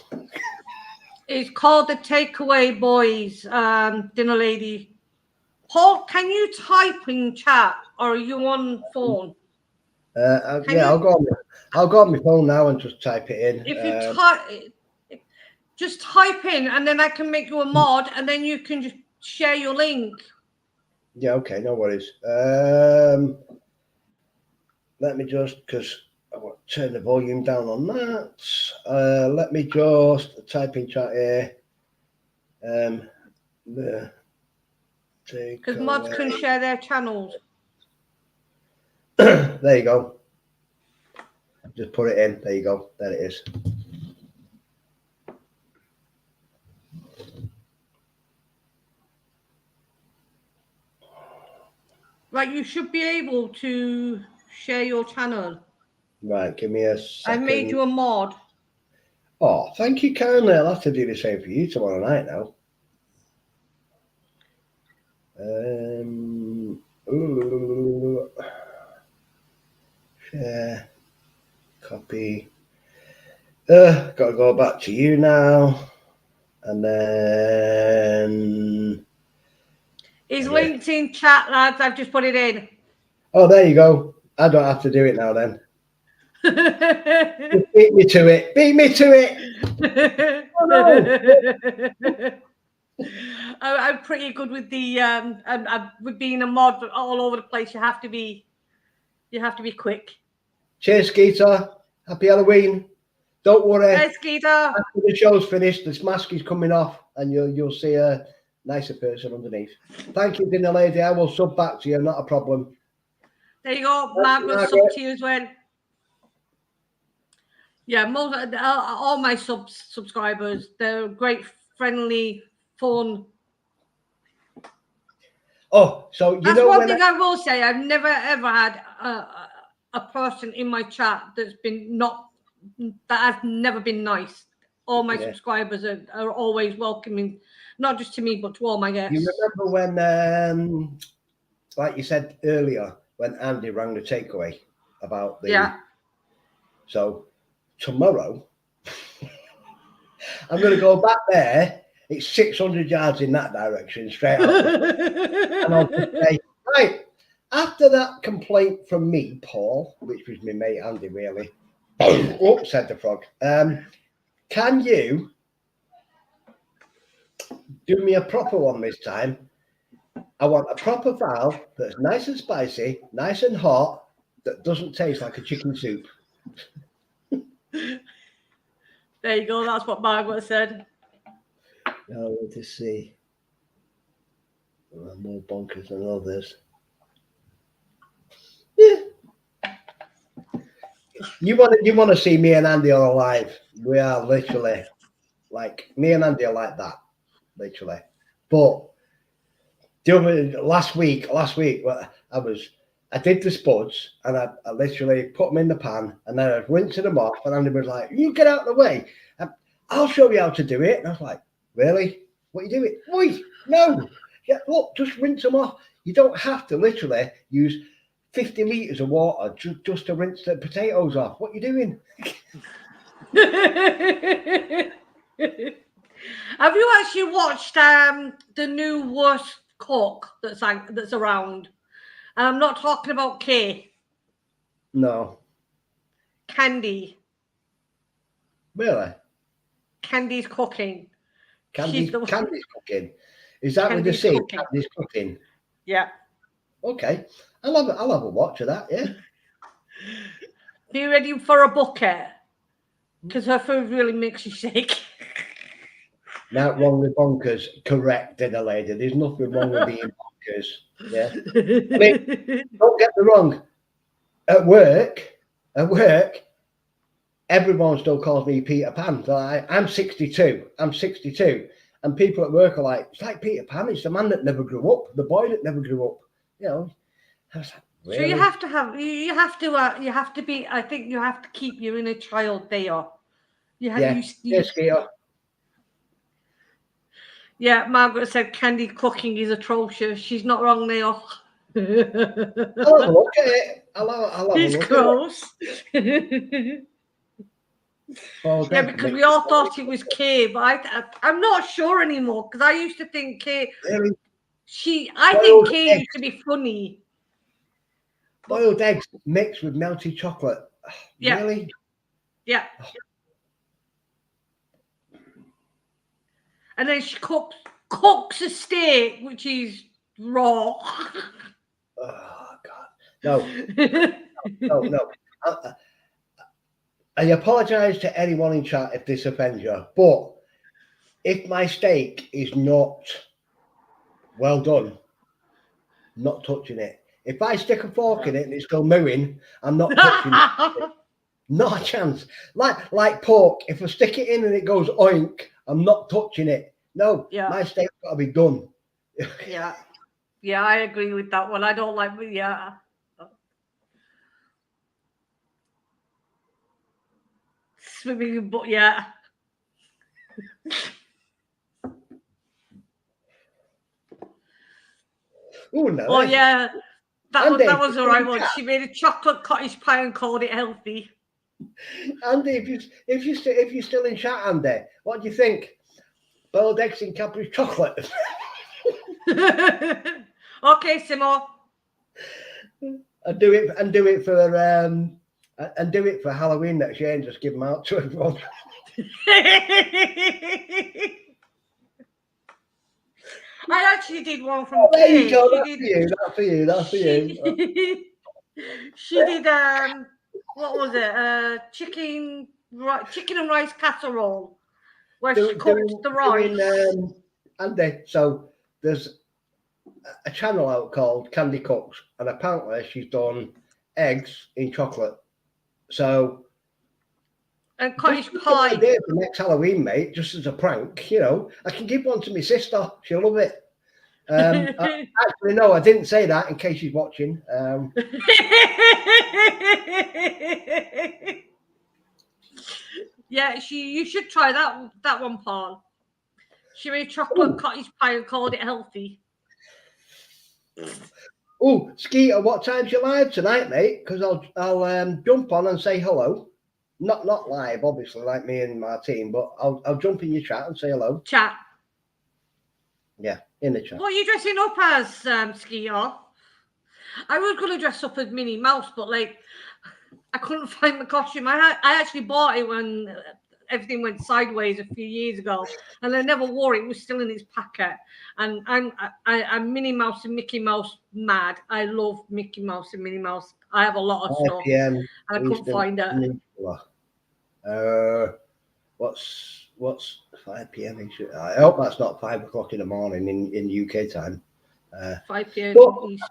It's called the Takeaway Boys, dinner lady. Paul, can you type in chat or are you on phone? I'll go on my phone now and just type it in. If you just type in, and then I can make you a mod, and then you can just share your link. Yeah, okay, no worries. Let me just, because I want to turn the volume down on that. Let me just type in chat here. Because mods can share their channels. There you go. Just put it in. There you go. There it is. Right, you should be able to share your channel. Right, give me a second. I made you a mod. Oh, thank you kindly. I'll have to do the same for you tomorrow night now. Share. Copy. Got to go back to you now. And then... It's linked in chat, lads. I've just put it in. Oh, there you go. I don't have to do it now then. Beat me to it. Beat me to it. Oh, no. I'm pretty good with the with being a mod all over the place. You have to be quick. Cheers, Skeeter. Happy Halloween. Don't worry. Hey, Skeeter. After the show's finished, this mask is coming off, and you'll see a nicer person underneath. Thank you, dinner lady. I will sub back to you. Not a problem. There you go. Margaret, sub to you as well. Yeah, all my subscribers, they're great, friendly, fun. Oh, so you that's know one thing I will say. I've never ever had a person in my chat that's been that has never been nice. All my subscribers are always welcoming, not just to me but to all my guests. You remember when, like you said earlier, when Andy rang the takeaway about the... Yeah. So tomorrow, I'm going to go back there. It's 600 yards in that direction, straight up. And I'll just say, right, after that complaint from me, Paul, which was my mate Andy, really. Oh, said the frog. Can you do me a proper one this time? I want a proper valve that's nice and spicy, nice and hot, that doesn't taste like a chicken soup. There you go. That's what Margaret said. Now we'll just see. More bonkers than others. Yeah. You want to see me and Andy are alive? We are literally like me and Andy are like that, literally. But last week, I did the spuds and I literally put them in the pan and then I was rinsing them off. And Andy was like, "You get out of the way. I'll show you how to do it." And I was like, "Really? What are you doing?" "Wait, no. Yeah, look, just rinse them off. You don't have to literally use 50 litres of water just to rinse the potatoes off. What are you doing?" Have you actually watched the new Worst Cook that's around? And I'm not talking about Kay. No. Candy. Really? Candy's cooking. Candy's cooking. Is that with the Candy's C? cooking. Candy's cooking. Yeah. Okay. I'll have a watch of that, yeah. Be ready for a bucket. Because her food really makes you sick. Not wrong with bonkers. Correct, dinner lady. There's nothing wrong with being bonkers. Yeah. I mean, don't get me wrong. At work, everyone still calls me Peter Pan. So I'm 62. And people at work are like, it's like Peter Pan. It's the man that never grew up, the boy that never grew up. You know. I was like, really? So you have to be. I think you have to keep your inner child there. Yeah, Margaret said Candy cooking is atrocious. She's not wrong there. I'll have a look at it. I'll have a It's look gross. at it. Yeah, because we all thought it was Kay, but I'm not sure anymore because I used to think Kay. Really? I think Kay used to be funny. Boiled eggs mixed with melted chocolate. Yeah. Really? Yeah. And then she cooks a steak, which is raw. Oh God, no. I apologise to anyone in chat if this offends you, but if my steak is not well done, not touching it. If I stick a fork in it and it's still mooing, I'm not touching it. Not a chance. Like pork, if I stick it in and it goes oink, I'm not touching it. No, my steak's got to be done. Yeah, I agree with that one. I don't like, yeah. Swimming, but yeah. Oh no! Oh yeah, that was the right one. She made a chocolate cottage pie and called it healthy. Andy, if you're still in chat, Andy, what do you think? Boiled eggs in Cadbury's chocolate. Okay, Simmo. And do it for Halloween next year and just give them out to everyone. I actually did one from Kay. There you go. That's for you. She did what was it? Chicken and rice casserole, where she cooked the rice. Andy, so there's a channel out called Candy Cooks, and apparently she's done eggs in chocolate. So and cottage pie. For next Halloween, mate, just as a prank, you know. I can give one to my sister. She'll love it. Actually, no, I didn't say that in case she's watching. Yeah, you should try that one, Paul. She made chocolate cottage pie and called it healthy. Oh, Skeeter, what time's your live tonight, mate? Because I'll jump on and say hello. Not live, obviously, like me and my team, but I'll jump in your chat and say hello. Chat. Yeah, in the chat. What are you dressing up as, Skeeter? I was going to dress up as Minnie Mouse, but like I couldn't find my costume. I actually bought it when everything went sideways a few years ago, and I never wore it. It was still in its packet. And I'm Minnie Mouse and Mickey Mouse mad. I love Mickey Mouse and Minnie Mouse. I have a lot of stuff, and I couldn't find it. What's 5 p.m. I hope that's not 5 o'clock in the morning in UK time. 5 p.m. East.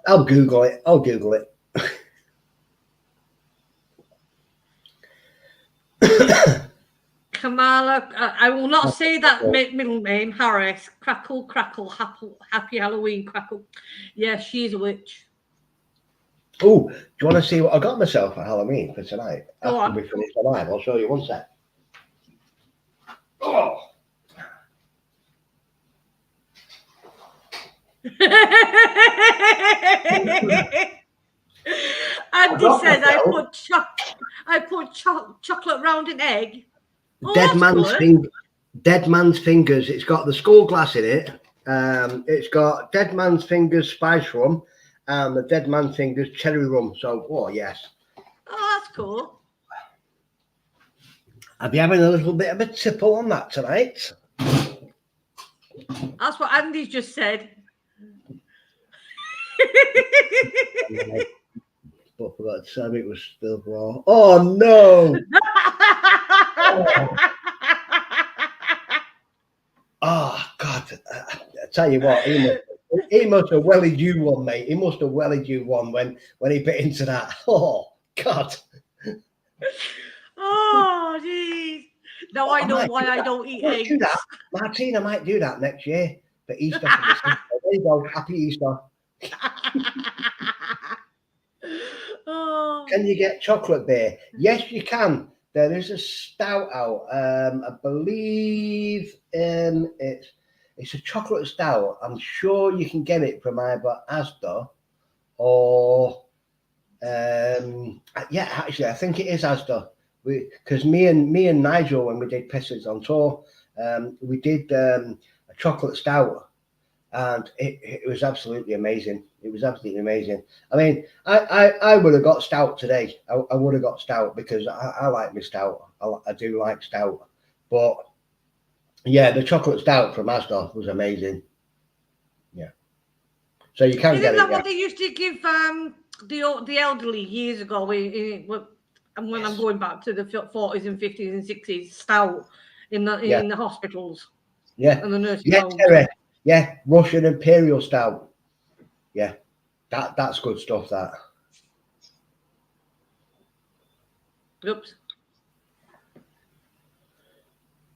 I'll Google it. Kamala, I will not say that middle name. Harris, Crackle, happy Halloween, Crackle. Yeah, she's a witch. Oh, do you want to see what I got myself for Halloween for tonight? After we finish the live, I'll show you one sec. Oh. Andy says I put chocolate round an egg. Oh, Dead man's fingers. It's got the skull glass in it. It's got dead man's fingers spice rum, and the Dead Man thing does cherry rum. So, oh yes. Oh, that's cool. I'll be having a little bit of a tipple on that tonight. That's what Andy just said. But I forgot to say it was still raw. Oh no! Oh God! I tell you what, he must have wellied you one, mate. He must have wellied you one when he bit into that. Oh God! Oh geez! Now I know why I don't eat eggs. Martine, I might do that next year for Easter. There you go. Happy Easter. Oh. Can you get chocolate beer? Yes, you can. There is a stout out. I believe it's a chocolate stout. I'm sure you can get it from either Asda or yeah, actually, I think it is Asda. Because me and Nigel, when we did Pissers on tour, we did a chocolate stout, and it was absolutely amazing. It was absolutely amazing. I mean, I would have got stout today. I would have got stout because I like my stout. I do like stout, but yeah, the chocolate stout from Asda was amazing. Yeah, so you can get it. Isn't that what they used to give the elderly years ago? And when I'm going back to the 40s and 50s and 60s, stout in the hospitals. Yeah, and the nursing yeah, homes. Yeah, Russian Imperial Stout. Yeah, that's good stuff. That. Oops.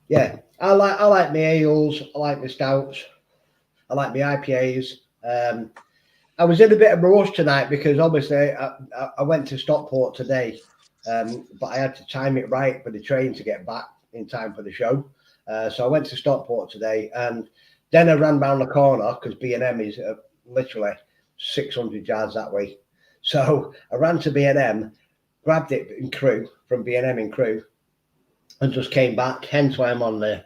Yeah, I like my ales. I like my stouts. I like my IPAs. I was in a bit of a rush tonight because obviously I went to Stockport today, but I had to time it right for the train to get back in time for the show. So I went to Stockport today, and then I ran round the corner because B&M is literally 600 yards that way. So I ran to B&M, grabbed it in Crewe from B&M in Crewe, and just came back. Hence why I'm on the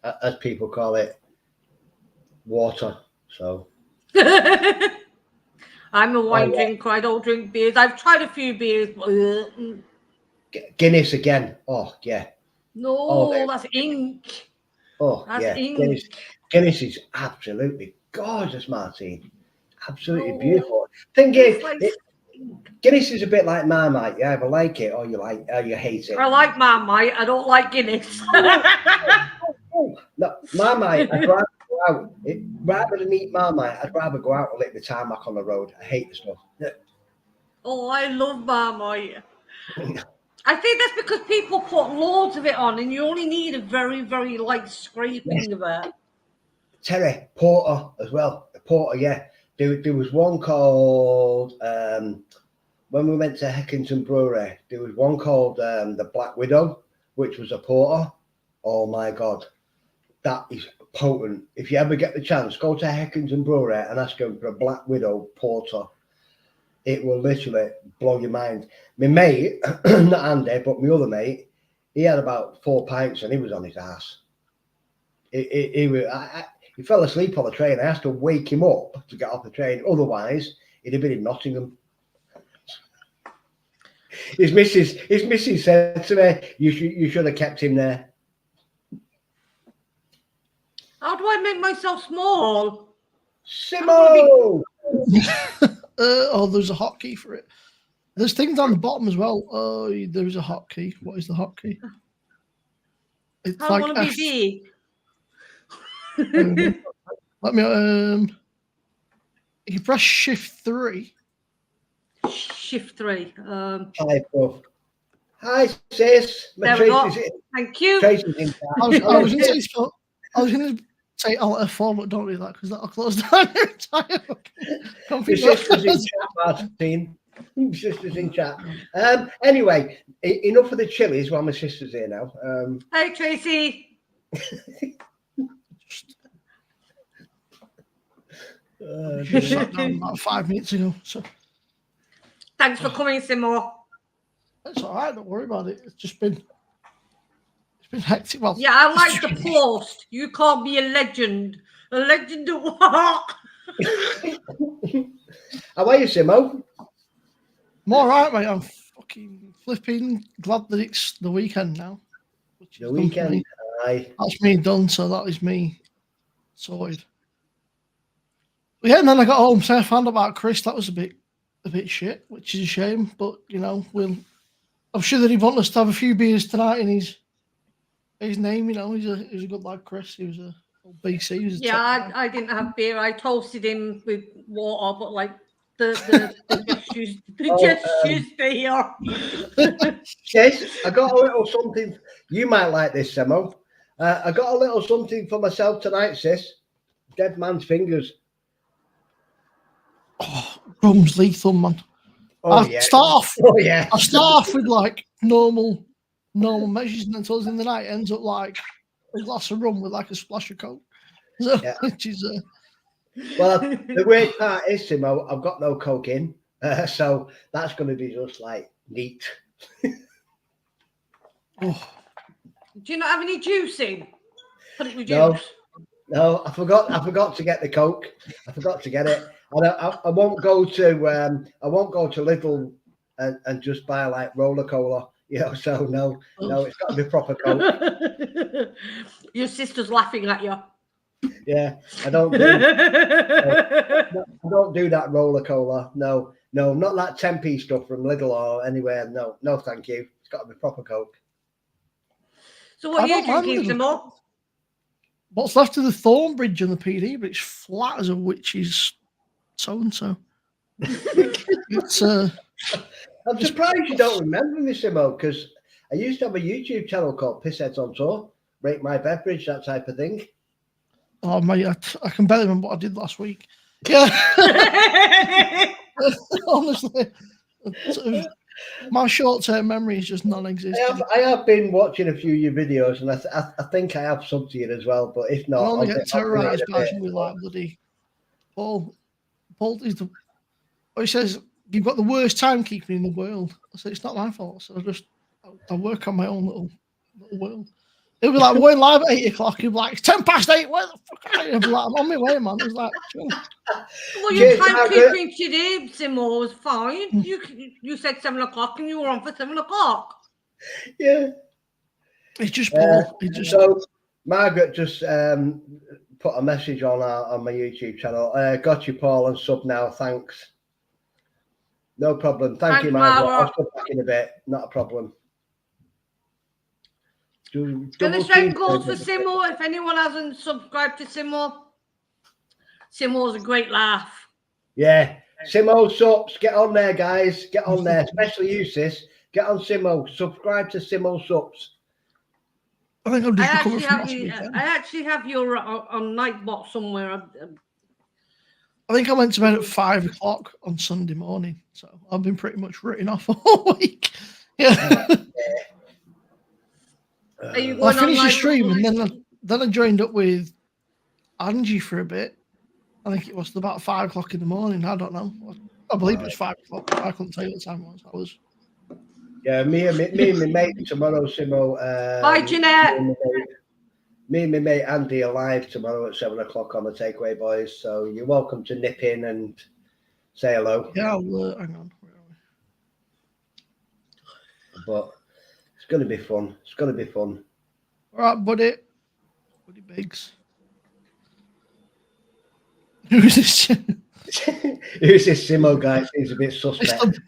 as people call it, water. So I'm a wine drinker. I don't drink beers. I've tried a few beers. Guinness again. Oh yeah. No, that's ink. Oh that's yeah. ink. Guinness is absolutely gorgeous, Martine. Absolutely beautiful. Thing is, Guinness is a bit like Marmite. You either like it or you hate it. I like Marmite. I don't like Guinness. No, Marmite, I'd rather go out. Rather than eat Marmite, I'd rather go out and lick the tarmac on the road. I hate the stuff. Oh, I love Marmite. I think that's because people put loads of it on, and you only need a very, very light scraping of it. Terry, porter as well. Porter, yeah. There was one called when we went to Heckington Brewery. There was one called the Black Widow, which was a porter. Oh my God, that is potent. If you ever get the chance, go to Heckington Brewery and ask them for a Black Widow porter. It will literally blow your mind. My mate, not Andy, but my other mate, he had about 4 pints and he was on his ass. He fell asleep on the train. I had to wake him up to get off the train. Otherwise, he'd have been in Nottingham. His missus said to me, "You should have kept him there." How do I make myself small? Simmo! Oh, there's a hotkey for it. There's things on the bottom as well. Oh, there's a hotkey. What is the hotkey? It's like want to be big. Let me. You press Shift 3. Shift 3. Hi, Prof. Hi, sis. There we go. Thank you. I was going to say I'll F4, but don't do that because that'll close down your entire computer. Sister's in chat, Martin. Sister's in chat. Anyway, enough of the chilies while my sister's here now. Hi, Tracy. Sat down about 5 minutes ago. So thanks for coming, Simmo. That's all right. Don't worry about it. It's been hectic. Well, yeah, I like the post. You called me a legend. A legend of what? How are you, Simmo? I'm all right, mate. I'm fucking flipping glad that it's the weekend now. Which The is done for me. weekend. Aye. That's me done, so that is me sorted. But yeah, and then I got home, so I found out about Chris. That was a bit shit, which is a shame. But you know, I'm sure that he wanted us to have a few beers tonight in his name. You know, he's a good lad, Chris. He was a BC. He was a top guy. I didn't have beer. I toasted him with water, but like the gestures, there. Yes, I got a little something. You might like this, Simmo. I got a little something for myself tonight, sis. Dead man's fingers. Oh, rum's lethal, man. Oh I yeah. start off. Oh yeah. I start off with like normal measures, and then towards the end of the night, it ends up like a glass of rum with like a splash of coke. So, Yeah. which is Well, the weird part is, Simmo, I've got no coke in, so that's going to be just like neat. oh, Do you not have any juice in? Put it with No. juice. No, I forgot to get the coke. I forgot to get it. I won't go to Lidl and just buy like roller cola. You know, so no, it's got to be proper coke. Your sister's laughing at you. Yeah, I don't do that roller cola. No, not that 10p stuff from Lidl or anywhere. No, thank you. It's got to be proper coke. So what are you drinking, Simmo? What's left of the Thornbridge on the PD, but it's flat as a witch's so-and-so. It's I'm surprised you don't remember me, Simmo, because I used to have a YouTube channel called Pissheads on Tour, Rate My Beverage, that type of thing. Oh mate, I can barely remember what I did last week. Yeah, honestly, my short-term memory is just non-existent. I have been watching a few of your videos, and I think I have subbed to you as well. But if not, I only get terrorized by actually like bloody Paul. Paul is the. He says you've got the worst timekeeping in the world. I said it's not my fault. So I work on my own little world. It'll be like, we're going live at 8 o'clock. He'll be like, it's 10 past 8. Where the fuck are you? I'll be like, I'm on my way, man. It's like, chill. Well, your timekeeping today, Simmo, was fine. You said 7 o'clock and you were on for 7 o'clock. Yeah. It's just Paul. So Margaret just put a message on my YouTube channel. Got you, Paul, and sub now. Thanks. No problem. Thank you, Margaret. I'll sub back in a bit. Not a problem. And the same goes for Simmo. If anyone hasn't subscribed to Simmo's a great laugh. Yeah. Simmo Sups. Get on there, guys. Get on there. Especially you, sis. Get on Simmo. Subscribe to Simmo Sups. I think I'm just I actually have your on Nightbot somewhere. I think I went to bed at 5 o'clock on Sunday morning, so I've been pretty much written off all week. Yeah. I finished the stream and then I joined up with Angie for a bit. I think it was about 5 o'clock in the morning. I don't know. I believe it was 5 o'clock. I couldn't tell you what time it was. Yeah, me and my mate tomorrow, Simmo. Bye, Jeanette. Me and my mate Andy are live tomorrow at 7 o'clock on the Takeaway Boys. So you're welcome to nip in and say hello. Yeah, hang on. But it's going to be fun. It's going to be fun. All right, buddy Biggs. Who's this? Who's this Simmo guy? Seems a bit suspect.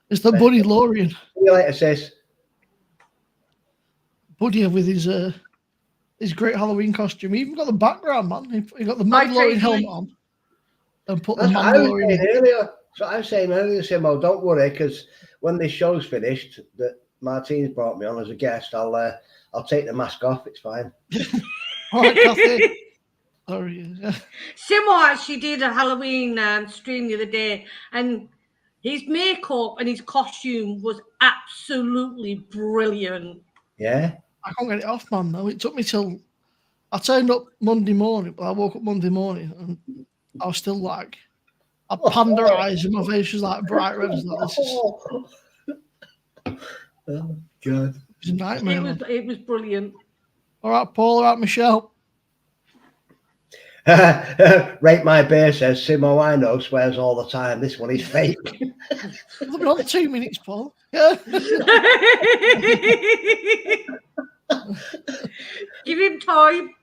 It's the Buddy Lorian. See you later, sis. Buddy with his great Halloween costume. He even got the background, man. He got the Mandalorian helmet on and put the Mandalorian earlier. So I was saying earlier, Simmo, don't worry, because when this show's finished, that Martine's brought me on as a guest, I'll take the mask off. It's fine. All right, Kathy. Sorry. Yeah. Simmo actually did a Halloween stream the other day, and his makeup and his costume was absolutely brilliant. Yeah. I can't get it off, man, though. It took me till I turned up Monday morning, but I woke up Monday morning and I was still like, I panda eyes and my face was like bright red. Oh, God. It was a nightmare. It was brilliant. All right, Paul. All right, Michelle. Rate My Beer says, Simmo, I know, swears all the time. This one is fake. We're on 2 minutes, Paul. Yeah. Give him time.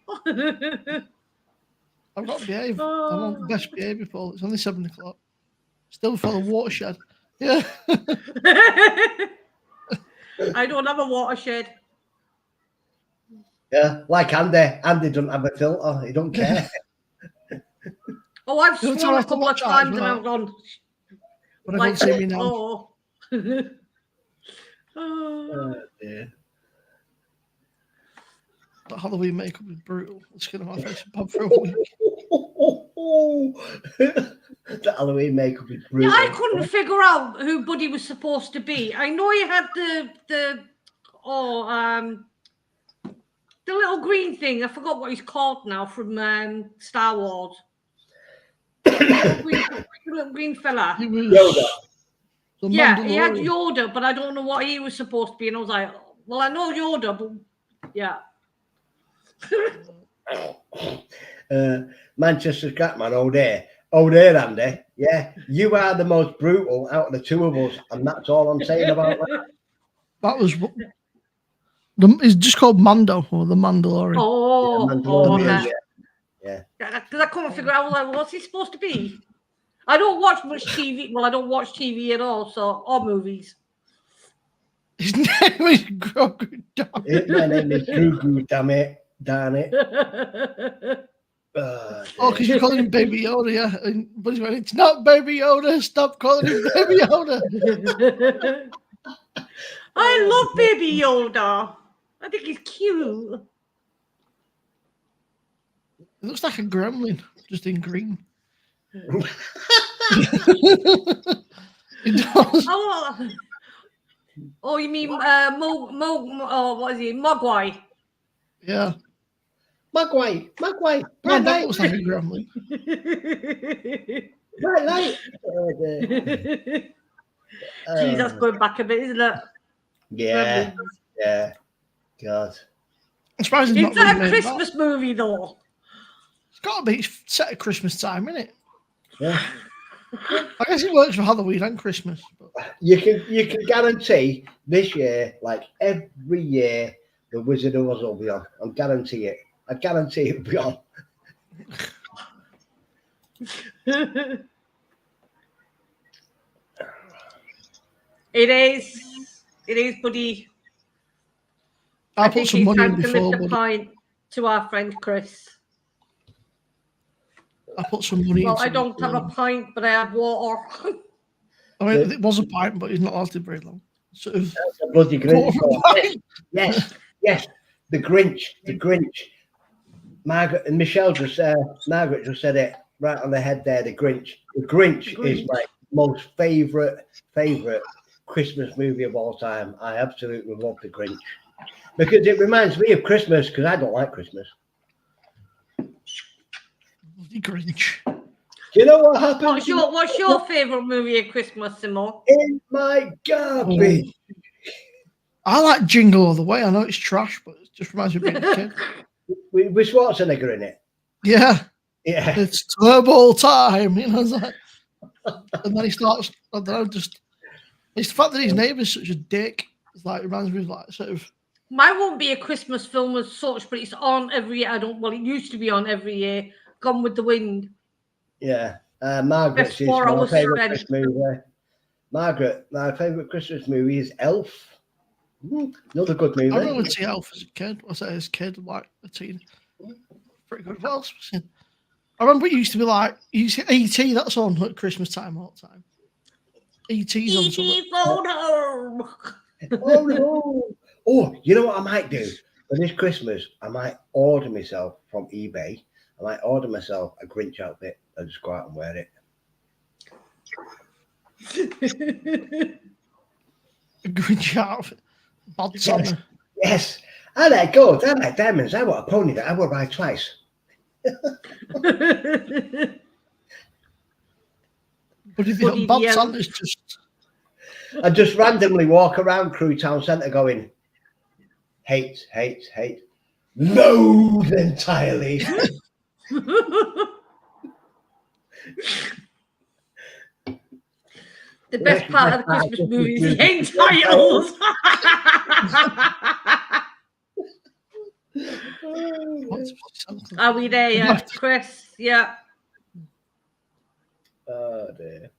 I've got to behave. I'm on best behaviour, Paul. It's only 7 o'clock. Still before the watershed. Yeah. I don't have a watershed. Yeah, like Andy. Andy doesn't have a filter. He don't care. Oh, I've You know, sworn a I have to couple of watch that as times and well. I've gone. But I can't see me now. Oh. Yeah. That Halloween makeup is brutal. It's going to my face and pop for a week. The Halloween makeup is brutal. Yeah, I couldn't figure out who Buddy was supposed to be. I know you had the little green thing. I forgot what he's called now from Star Wars. little green fella. He was Yoda. Yeah, he had Yoda, but I don't know what he was supposed to be. And I was like, well, I know Yoda, but yeah. Manchester Scatman, oh there, Andy. Yeah, you are the most brutal out of the two of us, and that's all I'm saying about that. That was it's just called Mando or the Mandalorian. Yeah. Because I couldn't figure out like, what's he supposed to be. I don't watch much TV. Well, I don't watch TV at all, or movies. His name is Grogu. My name is Grogu. Damn it. Because you're calling him Baby Yoda, yeah. But he went, it's not Baby Yoda. Stop calling him Baby Yoda. I love Baby Yoda. I think he's cute. It looks like a gremlin, just in green. It does. Oh, you mean what is he? Mogwai. Yeah. Mogwai. No, that looks like a gremlin. Right. Jeez, that's going back a bit, isn't it? Yeah. Yeah. God. I'm surprised it's not a Christmas movie, though. It's got to be. It's set at Christmas time, isn't it? Yeah. I guess it works for Halloween and Christmas. But... You can guarantee this year, like every year, the Wizard of Oz will be on. I guarantee it will be on. It is, buddy. I put some money in before. To lift a pint to our friend Chris. I put some money. Well, I don't have a pint, but I have water. I mean, it was a pint, but he's not lasted very long. Sort of. That's a bloody Grinch. Yes. The Grinch. Margaret just said it right on the head there. The Grinch is my most favorite Christmas movie of all time. I absolutely love The Grinch because it reminds me of Christmas because I don't like Christmas. The Grinch. Do you know what happened? What's your favorite movie of Christmas, Simmo? In my garbage. I like Jingle All the Way. I know it's trash, but it just reminds me of being a kid. With Schwarzenegger in it. Yeah. Yeah. It's turbo time. You know, it's like, and then he starts, I don't know, just it's the fact that his neighbour's such a dick. It's like, it reminds me of like sort of. Mine won't be a Christmas film as such, but it's on every year. It used to be on every year. Gone with the Wind. Yeah. Margaret's is my favourite Christmas movie. Margaret, my favourite Christmas movie is Elf. Another good movie. I remember seeing Elf as a kid. I say as a kid, like a teen. Pretty good. What else was it? I remember it used to be like E.T. That's on at Christmas time all the time. E.T.'s on something. Phone home. Oh no! Oh, you know what I might do for this Christmas? I might order myself from eBay. I might order myself a Grinch outfit and just go out and wear it. A Grinch outfit. Bad summer. Yes. I like gold. I like diamonds. I want a pony that I will ride twice. But if you have bad Santa's just... I just randomly walk around Crew Town Centre going, hate, loathe entirely. The best part of the Christmas movie is the end titles. Are we there yet, Chris? Yeah. Oh dear.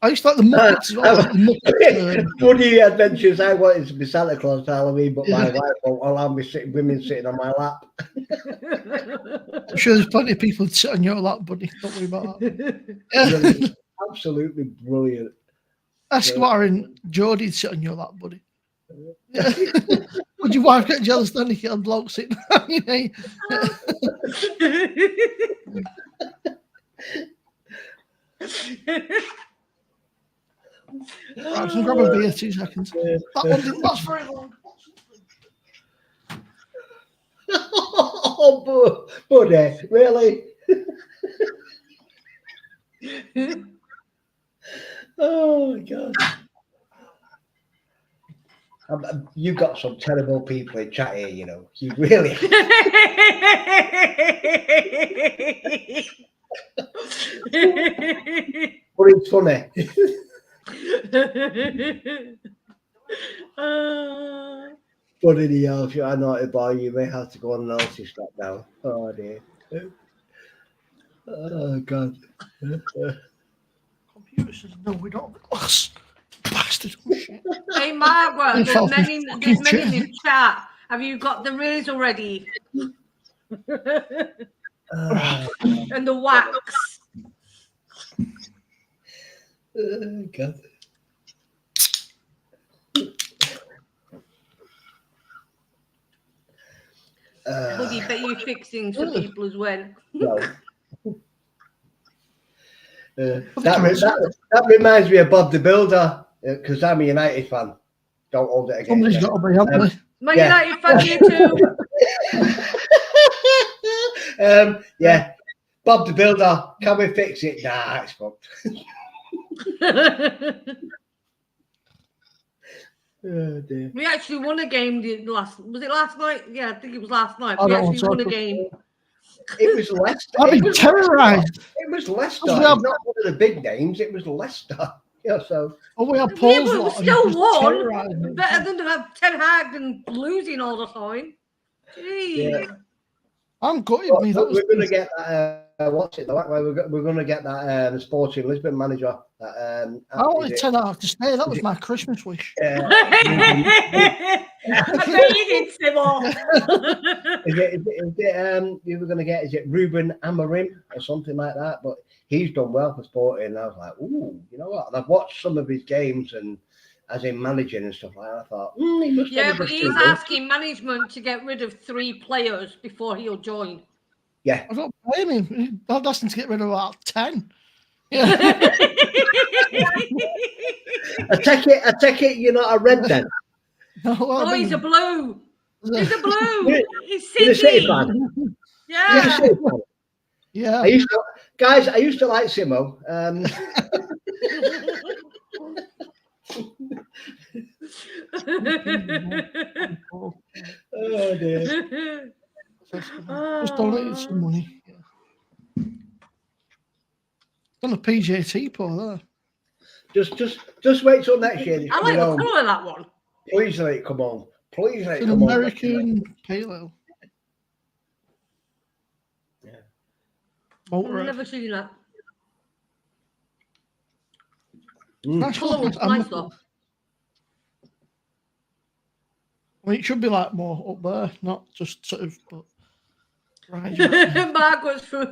I used to like the Muppets as well. The Muppets, Funny adventures. I wanted to be Santa Claus for Halloween, but my wife won't allow me women sitting on my lap. I'm sure there's plenty of people that sit on your lap, buddy. Don't worry about that. Brilliant. Absolutely brilliant. Ask Laura and Jodie to sit on your lap, buddy. Would your wife get jealous then if you had bloke sitting on your knee? Right, I'm just grab a beer, 2 seconds. That one didn't last very long. Oh, buddy, really? Oh, God. You've got some terrible people in chat here, you know. You really. But it's funny. But anyhow, if you are not a boy, you may have to go and notice that now. Oh, dear. Oh, God. Computer says, no, we don't have the glass. Bastard. Oh, shit. Hey, Margaret, there's many in the chat. Have you got the razor ready? And the wax. God. Buddy, bet you're fixing for people as well. No. That reminds me of Bob the Builder, because I'm a United fan. Don't hold it against Somebody's got to be, haven't they? My United fan here too. Yeah. Bob the Builder, can we fix it? Nah, it's fucked. Oh, dear. We actually won a game last night? Yeah, I think it was last night. I We don't actually want won to a game. It was Leicester. I've been terrorised. It was Leicester. It's not one of the big names. It was Leicester. Yeah, so. Oh, we had Yeah, Paul's but we lot. still won. Better than to have Ten Hag and losing all the time. Jeez. Yeah. I'm gutted. But Me. we're going to get that. What's it? We're going to get that Sporting Lisbon manager. I wanted Ten Hag to stay. That was my Christmas wish. I bet you did, Simmo. You were going to get? Is it Ruben Amorim or something like that? But he's done well for Sporting. And I was like, ooh, you know what? And I've watched some of his games and as in managing and stuff like that. I thought, he must. Yeah, but he's asking management to get rid of 3 players before he'll join. Yeah, I don't blame him. I'd ask him to get rid of about 10. Yeah. I take it. You're not a red then. No, he's a blue. He's a blue. He's You're a City City. fan. Yeah. Yeah. I used to like Simmo. Oh dear. Just donated some money. Yeah. Done a PJT, Paul, there. Just wait till next year. I like the colour of that one. Please let it come on. Please let it It's an come on. American pale ale. Yeah. Malt I've red. never seen that. Nice Colour colour. looks nice though. I mean, it should be like more up there, not just sort of. But right. Margaret's from,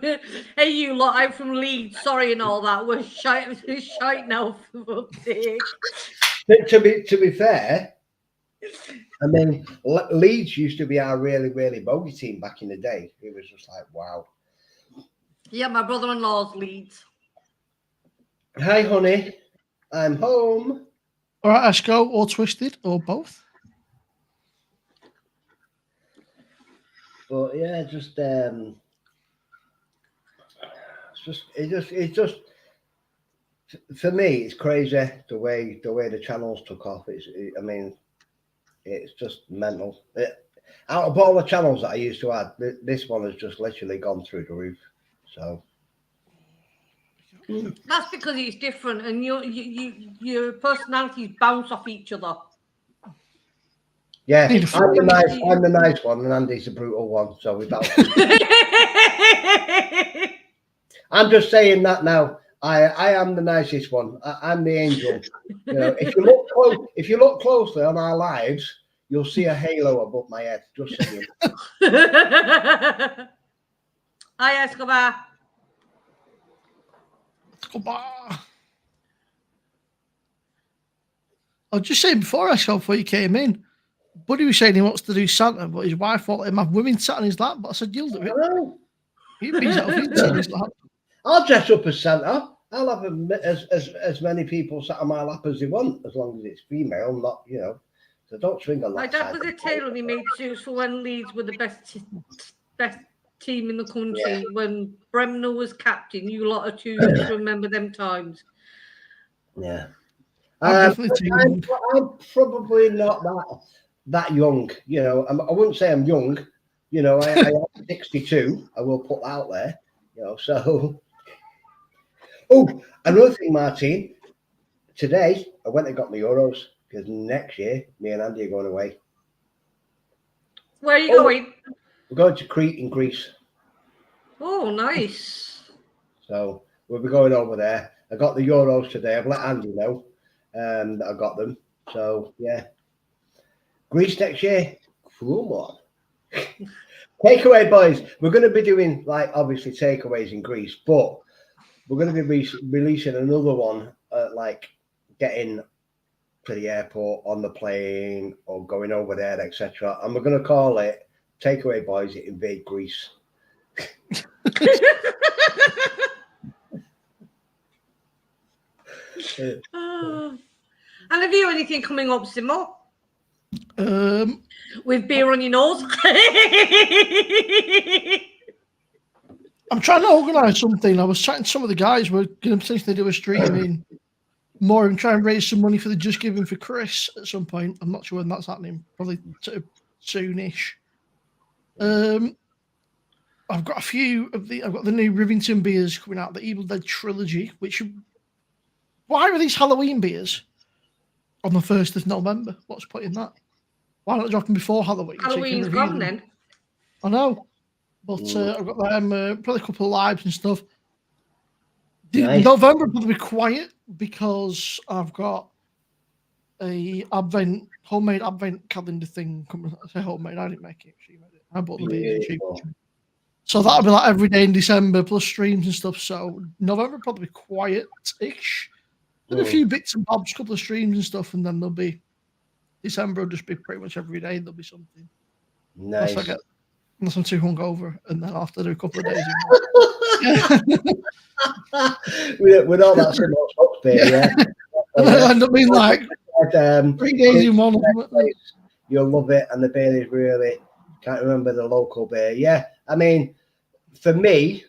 hey you lot, I'm from Leeds, sorry and all that. We're shite now for fuck's sake. To be fair, I mean, Leeds used to be our really, really bogey team back in the day. It was just like, wow. Yeah, my brother-in-law's Leeds. Hi, honey. I'm home. All right, Ashko, or Twisted, or both. But yeah, it just for me, it's crazy the way the channels took off. It's just mental. out of all the channels that I used to add, this one has just literally gone through the roof. So that's because it's different, and your personalities bounce off each other. yeah, I'm the nice one, and Andy's the brutal one. So we bounce. I'm just saying that now. I am the nicest one. I'm the angel. You know, if you look closely on our lives, you'll see a halo above my head. Just saying. Hi, Escobar. I was just saying before you came in, Buddy was saying he wants to do Santa, but his wife won't let him have women sat on his lap. But I said, you'll do it. He'd be on his lap. I'll dress up as Santa. I'll have as many people sat on my lap as they want, as long as it's female, not, you know. So don't swing on that. My dad was a tailor and he made suits for when Leeds were the best team in the country. Yeah. When Bremner was captain, you lot are too young to remember them times. Yeah. I'm probably not that young, you know. I wouldn't say I'm young, you know. I am 62. I will put that out there, you know. So, another thing, Martin. Today I went and got my Euros because next year me and Andy are going away. Where are you going? We're going to Crete in Greece. Oh, nice. So we'll be going over there. I got the Euros today. I've let Andy know that I got them. So yeah. Greece next year. Come on. Takeaway boys. We're going to be doing, like, obviously takeaways in Greece, but we're going to be releasing another one, like getting to the airport on the plane or going over there, etc. And we're going to call it Takeaway Boys Invade Greece. And have you anything coming up, Simmo? With beer on your nose? I'm trying to organise something. I was chatting to some of the guys. We're going to potentially do a streaming more and try and raise some money for the Just Giving for Chris at some point. I'm not sure when that's happening. Probably soonish. I've got a few of I've got the new Rivington beers coming out, the Evil Dead trilogy. Why are these Halloween beers on the 1st of November? What's put in that? Why not drop them before Halloween? Halloween's gone then. I know, but I've got them probably a couple of lives and stuff. Nice. November will be quiet because I've got a homemade Advent calendar thing coming. I say homemade, I didn't make it. She made it. I bought the beers. So that'll be like every day in December plus streams and stuff. So November will probably be quiet-ish. There'll be a few bits and bobs, a couple of streams and stuff, and then there'll be December will just be pretty much every day. There'll be something. Nice. Unless I'm too hungover, and then I'll have to do a couple of days. We're not that Simmo Sups beer, yeah. I end up being like 3 days in one. You'll love it, and the beer is really, can't remember the local beer. Yeah, I mean, for me,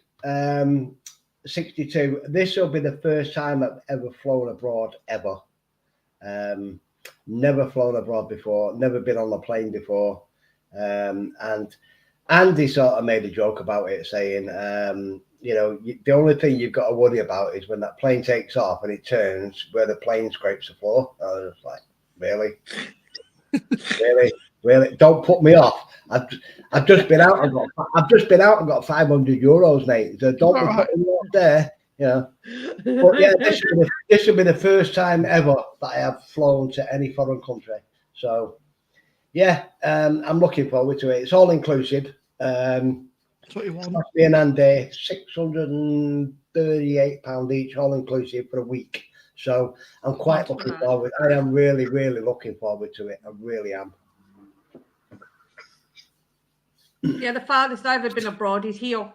62, this will be the first time I've ever flown abroad, ever. Never flown abroad before, never been on a plane before. And Andy sort of made a joke about it, saying, you know, the only thing you've got to worry about is when that plane takes off and it turns where the plane scrapes the floor. I was like, really? really? Don't put me off. I've just been out and got 500 euros, mate. So don't be putting me up there, you know. But yeah, this will be the first time ever that I have flown to any foreign country. So yeah, I'm looking forward to it. It's all inclusive. That's what you want. Me and Andy, £638 each, all inclusive for a week. So I'm quite looking forward. I am really, really looking forward to it. I really am. Yeah, the farthest I've ever been abroad is here.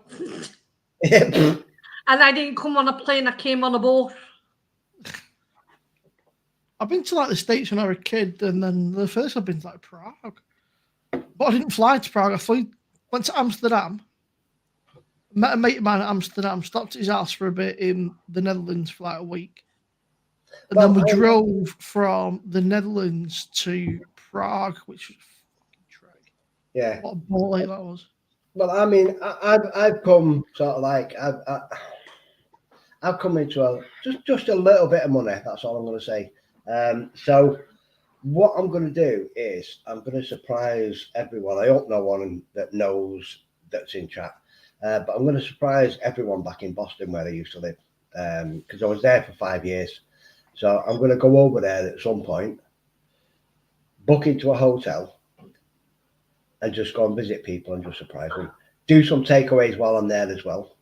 And I didn't come on a plane, I came on a boat. I've been to like the States when I was a kid, and then the first I've been to like Prague. But I didn't fly to Prague. I went to Amsterdam, met a mate of mine at Amsterdam, stopped at his house for a bit in the Netherlands for like a week. And then we drove from the Netherlands to Prague, which was fucking trek. Yeah. What a ball that was. Well, I mean, I've come sort of like I've come into just a little bit of money. That's all I'm going to say. So what I'm going to do is I'm going to surprise everyone. I hope no one that knows that's in chat, but I'm going to surprise everyone back in Boston where I used to live because I was there for 5 years. So I'm going to go over there at some point, book into a hotel, and just go and visit people and just surprise them. Do some takeaways while I'm there as well,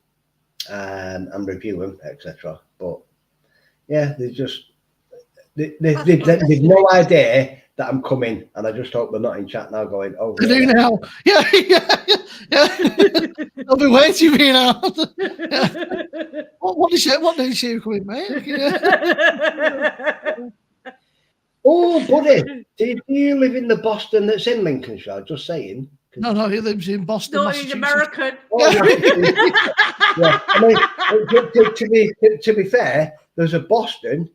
and review them, etc. But yeah, they've no idea that I'm coming, and I just hope they're not in chat now going, "Oh, they do now." Yeah. They'll be waiting for you now. Yeah. What did you see coming, mate? Oh, buddy, do you live in the Boston that's in Lincolnshire? Just saying. No, he lives in Boston, No, he's Massachusetts. American. Oh, yeah. I mean, to be fair, there's a Boston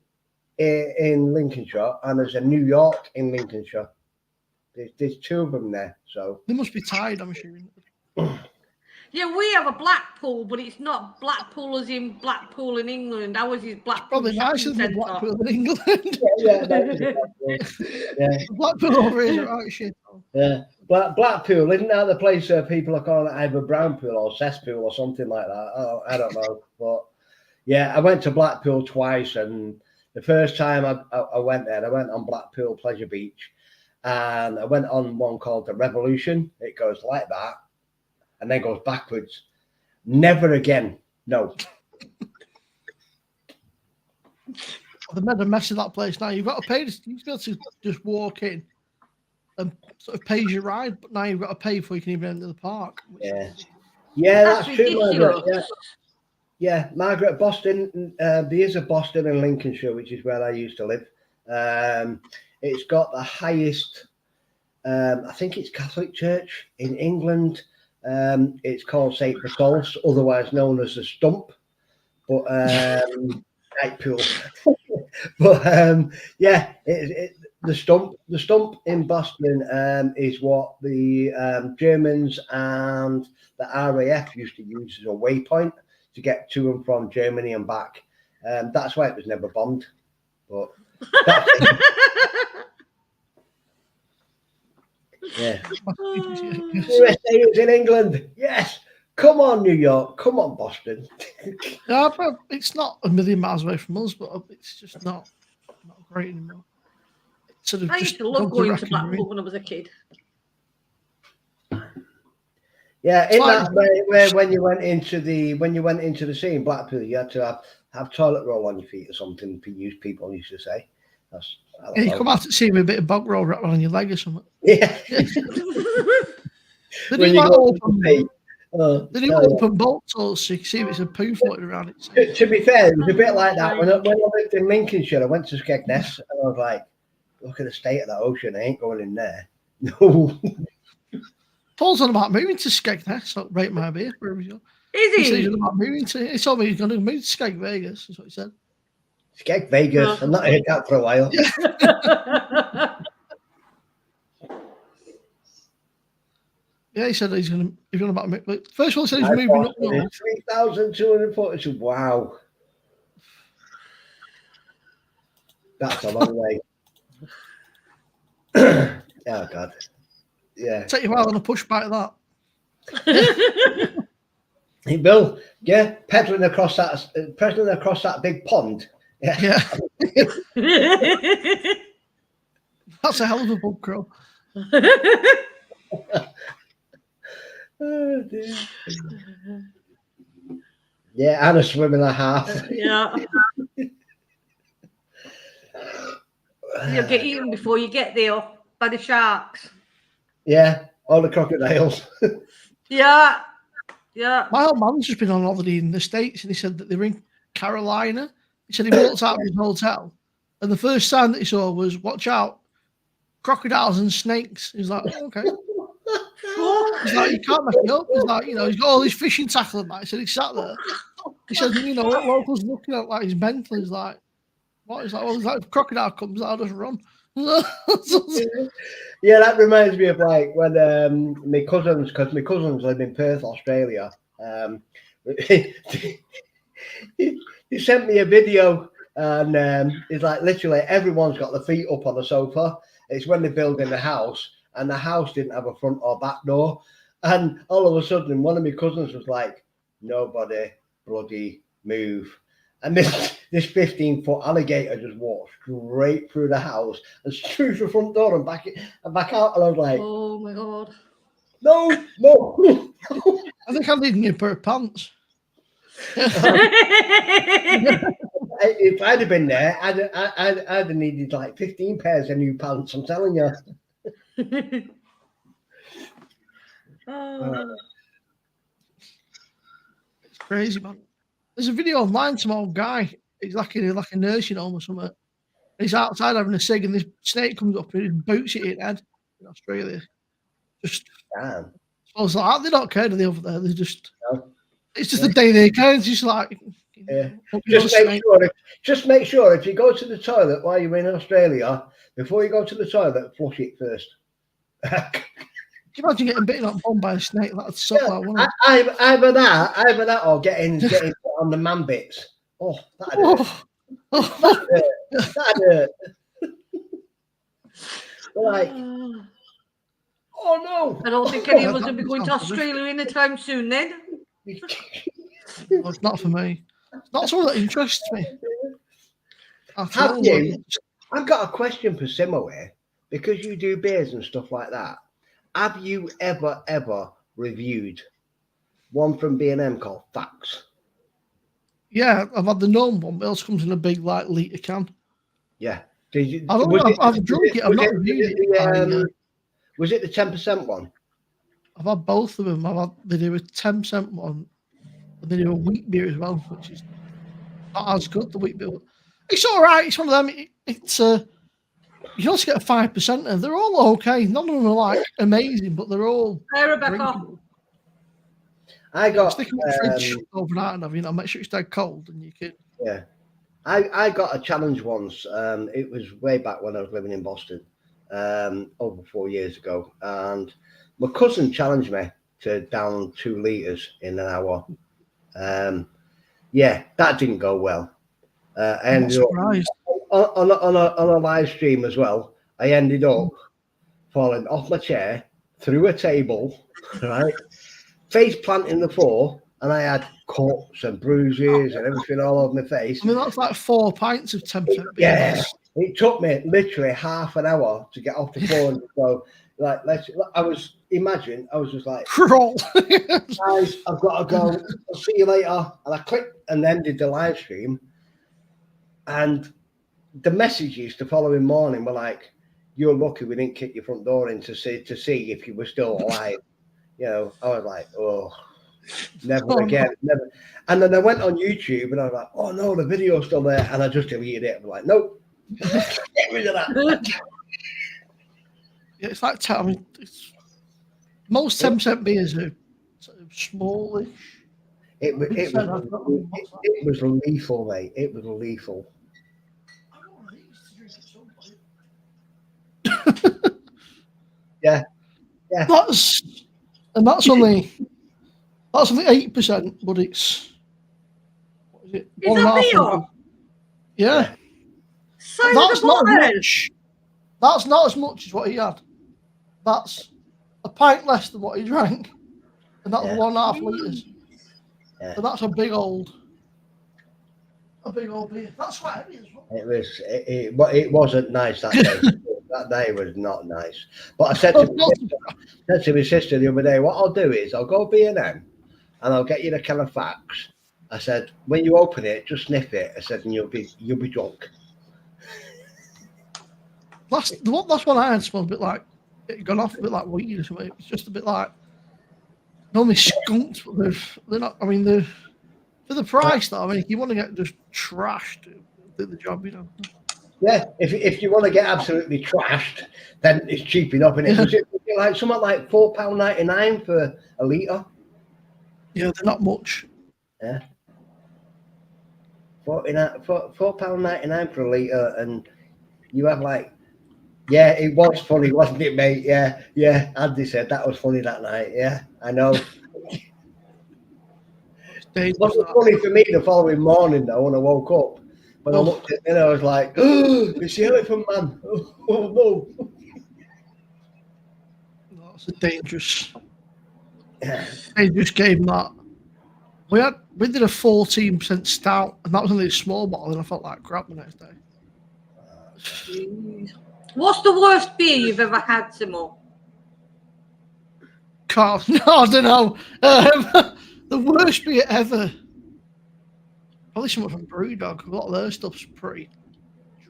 in Lincolnshire and there's a New York in Lincolnshire. There's two of them there, so they must be tied, I'm assuming. Yeah, we have a Blackpool, but it's not Blackpool as in Blackpool in England. Ours is Blackpool. Probably nicer than Blackpool in England. Yeah. Blackpool over here, right? Shit. Yeah, Blackpool isn't that the place where people are calling it either Brownpool or Cesspool or something like that? Oh, I don't know, but yeah, I went to Blackpool twice, and the first time I went there, I went on Blackpool Pleasure Beach, and I went on one called the Revolution. It goes like that, and then goes backwards. Never again. No. They made a mess of that place now. You've got to pay. You've got to just walk in and sort of pays your ride, but now you've got to pay before you can even enter the park. Yeah, that's true, Margaret. Yeah, Margaret, Boston. There is a Boston in Lincolnshire, which is where I used to live. It's got the highest, I think it's Catholic Church in England. It's called St. Barthol's, otherwise known as the Stump. But night pool. But yeah, the stump in Boston is what the Germans and the RAF used to use as a waypoint to get to and from Germany and back. That's why it was never bombed. But yeah, USA is in England. Yes. Come on, New York. Come on, Boston. Yeah, but it's not a million miles away from us, but it's just not great anymore. Sort of I used to love going to Blackpool when I was a kid. Yeah, in that where when you went into the sea in Blackpool, you had to have toilet roll on your feet or something. People used to say. You come out to sea with a bit of bog roll wrapped on your leg or something. Yeah. They do like open bolts, so you can see if it's a poo floating around it. To be fair, it was a bit like that when I lived in Lincolnshire. I went to Skegness and I was like, "Look at the state of that ocean. I ain't going in there." No. Paul's on about moving to Skegness. So rate my beer wherever you go. Is he? He's about moving to. He told me he's going to move to Skeg Vegas. That's what he said. Skeg Vegas. I'm not heard that for a while. Yeah. Yeah, he said he's going about. First of all, he said he's moving up north. 3,240. Wow, that's a long way. Oh God, yeah. Take you a while on a push back that. He will, yeah, pedaling across that big pond. Yeah. That's a hell of a bug crawl. Oh, dear. Yeah, and a swim and a half. Yeah. You'll get eaten before you get there by the sharks. Yeah, all the crocodiles. Yeah. Yeah. My old man's just been on holiday in the States and he said that they were in Carolina. He said he walked out of his hotel and the first sign that he saw was, "Watch out, crocodiles and snakes." He's like, "Oh, okay." He's like, "You can't make it up." He's like, he's got all his fishing tackle and that. He said he sat there. He said, what locals looking at like he's mental. He's like, what? He's like, well, if a crocodile comes, I'll just run. Yeah, that reminds me of like when my cousins, because my cousins live in Perth, Australia. He sent me a video, and it's like literally everyone's got their feet up on the sofa. It's when they're building the house, and the house didn't have a front or back door. And all of a sudden, one of my cousins was like, "Nobody bloody move." And this 15-foot alligator just walked straight through the house and through the front door and back out. And I was like, "Oh my god, no. I think I need a new pair of pants. If I'd have been there, I'd have needed like 15 pairs of new pants. I'm telling you. Oh. It's crazy, man. There's a video online. Some old guy. He's like in a nursing home or something. He's outside having a cig, and this snake comes up and he boots it in the head in Australia. Just, Damn. I was like, they don't care, do they, over there? They just, No. it's just the day they care. It's just like, Yeah. Just make sure if you go to the toilet while you're in Australia, before you go to the toilet, flush it first. Can you imagine getting bitten up by a snake? That'd suck. Yeah, Like, wouldn't it? either that, or getting put on the man bits. Oh, that'd hurt. That'd hurt. Like, oh no! I don't think any of us will be going to Australia anytime soon. Then Well, it's not for me. It's not something that interests me. Have you? I've got a question for Simmo here, because you do beers and stuff like that. Have you ever reviewed one from B&M called Facts? Yeah, I've had the gnome one, but it also comes in a big like litre can. Yeah. Did you? I don't know. I've drunk it. I've not reviewed it. Was it the 10% one? I've had both of them. They do a 10% one, and they do a wheat beer as well, which is not as good. The wheat beer, it's all right. It's one of them. It's you also get a 5%, and they're all okay. None of them are like amazing, but they're all. Hey, Rebecca. drinkable. I got stick them in the fridge overnight, and make sure it's dead cold, and you can. Yeah, I got a challenge once. It was way back when I was living in Boston, over 4 years ago, and my cousin challenged me to down 2 liters in an hour. Yeah, that didn't go well. And on a live stream as well, I ended up falling off my chair, through a table, right, face planting the floor, and I had cuts and bruises and everything all over my face. I mean, that's like 4 pints of 10% beer. Yeah, it took me literally half an hour to get off the floor and go. Like, I was just like, crawl. guys, I've got to go. I'll see you later. And I clicked and then did the live stream. And the messages the following morning were like, "You're lucky we didn't kick your front door in to see if you were still alive." You know, I was like, "Oh, never again, never." And then I went on YouTube and I was like, "Oh no, the video's still there," and I just deleted it. I'm like, "Nope, get rid of that." Yeah, it's like most 10% beers are sort of smallish. It was lethal, mate. It was lethal. Yeah. That's only 8%, but it's what is it? Is that beer? Yeah. That's not as much. That's not as much as what he had. That's a pint less than what he drank, and that's 1.5 liters. Yeah. So that's a big old beer. That's quite heavy as well. It wasn't nice that day. That day was not nice. But I said to my sister the other day, what I'll do is I'll go B&M and I'll get you the can of Facts. I said, when you open it, just sniff it. I said, and you'll be drunk. The last one I had smelled a bit like it gone off a bit like weed or something. It was just a bit like normally skunks, but they're not. I mean, they're for the price though. I mean, if you want to get just trashed, do the job, you know. Yeah, if you want to get absolutely trashed, then it's cheap enough. And was it like something like £4.99 for a litre? Yeah, they're not much. Yeah, £4.99 for a litre, and you have like Yeah, it was funny, wasn't it, mate? Yeah. Andy said that was funny that night. Yeah, I know. It wasn't funny for me the following morning though when I woke up. When I looked at it, and I was like, "Oh, it's the Elephant Man!" Oh no! That's a dangerous game. That we did a 14% stout, and that was only a small bottle, and I felt like crap the next day. What's the worst beer you've ever had, Simmo? Carl, no, I don't know. The worst beer ever. Probably something from Brewdog. A lot of their stuff's pretty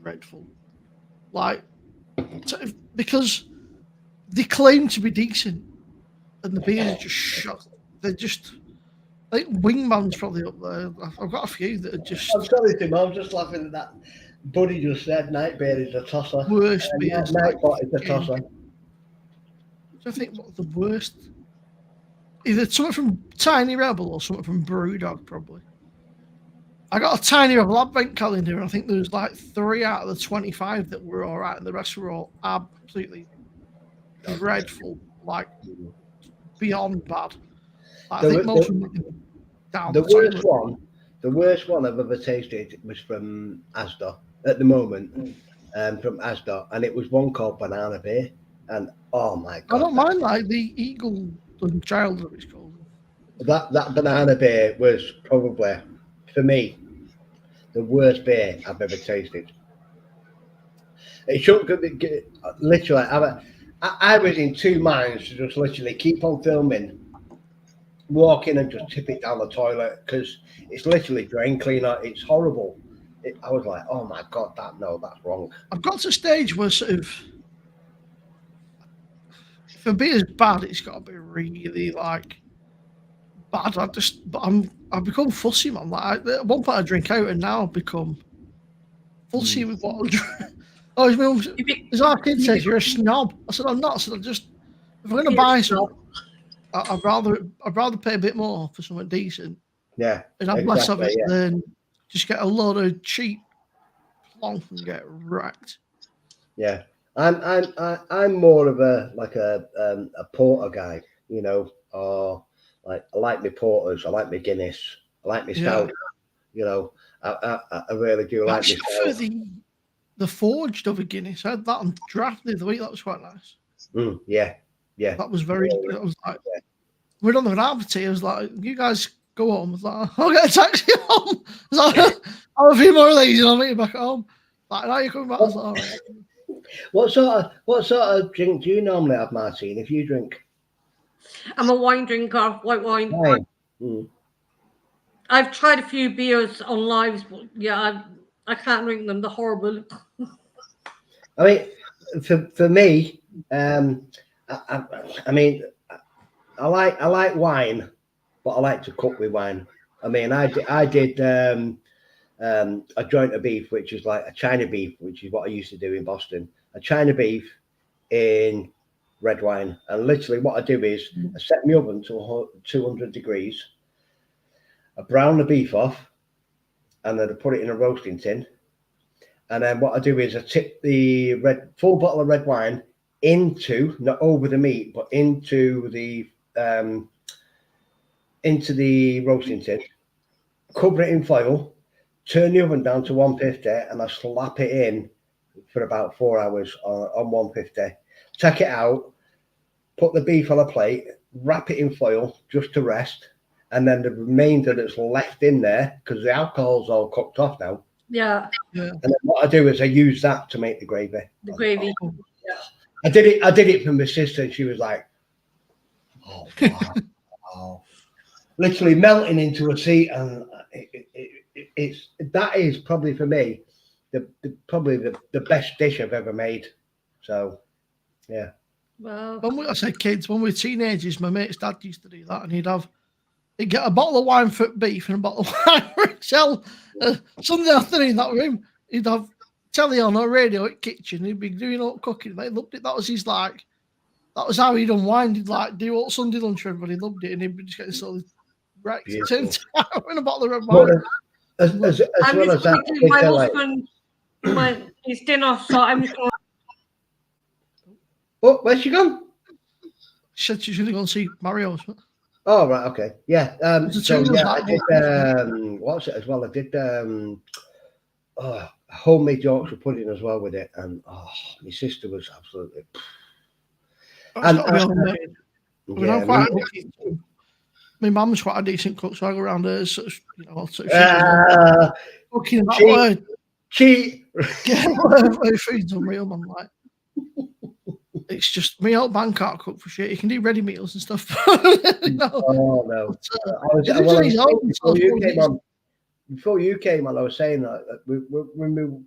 dreadful. Like, because they claim to be decent, and the beers are just shut. They're just. I think Wingman's probably up there. I've got a few that are just. I'm sorry, Tim. I was just laughing at that. Buddy just said night beer is a tosser. Worst beers. Nightbot is a tosser. I think what the worst. Either something from Tiny Rebel or something from Brewdog, probably. I got a Tiny Rebel advent calendar, and I think there was like 3 out of the 25 that were all right, and the rest were all absolutely dreadful, like beyond bad. Like, I think most of them down the worst one I've ever tasted was from Asda at the moment, from Asda, and it was one called Banana Beer, and oh my god, I don't mind like the Eagle and Child that it's called. That Banana Beer was probably for me the worst beer I've ever tasted. It shouldn't be, literally. I was in two minds to just literally keep on filming, walk in and just tip it down the toilet because it's literally drain cleaner. It's horrible. I was like, oh my god, that's wrong. I've got to a stage where sort of, for beer's bad, it's got to be really like bad. I've become fussy, man. Like at one point I drink out, and now I've become fussy with what I drink. Oh, as our kid says, you're a snob. I said, I'm not. I said, if I'm going to buy something, I'd rather pay a bit more for something decent. Yeah. And have less of it than just get a load of cheap plonk and get wrecked. Yeah. I'm more of a porter guy, you know, or like I like my porters, I like my Guinness, I like my stout, you know. I really do like my stout. The forged of a Guinness. I had that on draft the other week. That was quite nice. Yeah. That was very good. I was like, we're on the Harbour tea. I was like, you guys go home. I was like, I'll get a taxi home. I was like, I'll have a few more of these and I'll meet you back at home. Like, now you're coming back. I was like, all right. What sort of drink do you normally have, Martine, if you drink? I'm a wine drinker, white wine. I've tried a few beers on lives, but yeah, I can't drink them. They're horrible. I mean, for me, I mean, I like wine, but I like to cook with wine. I mean, I did a joint of beef, which is like a China beef, which is what I used to do in Boston. A China beef in red wine, and literally what I do is I set my oven to 200 degrees. I brown the beef off, and then I put it in a roasting tin. And then what I do is I tip the full bottle of red wine into, not over the meat, but into the roasting tin, cover it in foil, turn the oven down to 150, and I slap it in for about 4 hours on 150. Take it out, put the beef on a plate, wrap it in foil just to rest, and then the remainder that's left in there, because the alcohol's all cooked off now. Yeah. And then what I do is I use that to make the gravy. The gravy. Yeah. I did it for my sister, and she was like, "Oh wow!" Literally melting into a seat, and that is probably for me the best dish I've ever made. So, yeah. Well, when I said kids, when we were teenagers, my mate's dad used to do that, and he'd get a bottle of wine for beef and a bottle of wine for himself. Sunday afternoon, that was him. He'd have telly on or radio at kitchen. He'd be doing all cooking. They loved it. That was his that was how he'd unwind. He'd like do all Sunday lunch for everybody. Loved it, and he'd be just getting sort of wrecked in a bottle of red wine. As well as that, my husband when his dinner, so I'm just Oh, where's she gone? She said she's going to go and see Mario's. Oh, right, okay. Yeah. So, yeah, I did, that what's it as well? I did homemade Yorkshire pudding as well with it. And, my sister was absolutely... It's got to be homemade. I mean, I'm Yeah, quite lucky. My mum's quite a decent cook, so I go around her. So, you know, so cooking that way. Cheat. Yeah, her food's unreal, man. Like, it's just me out bank can't cook for shit. You can do ready meals and stuff. No. Oh no! Before you came on, I was saying that with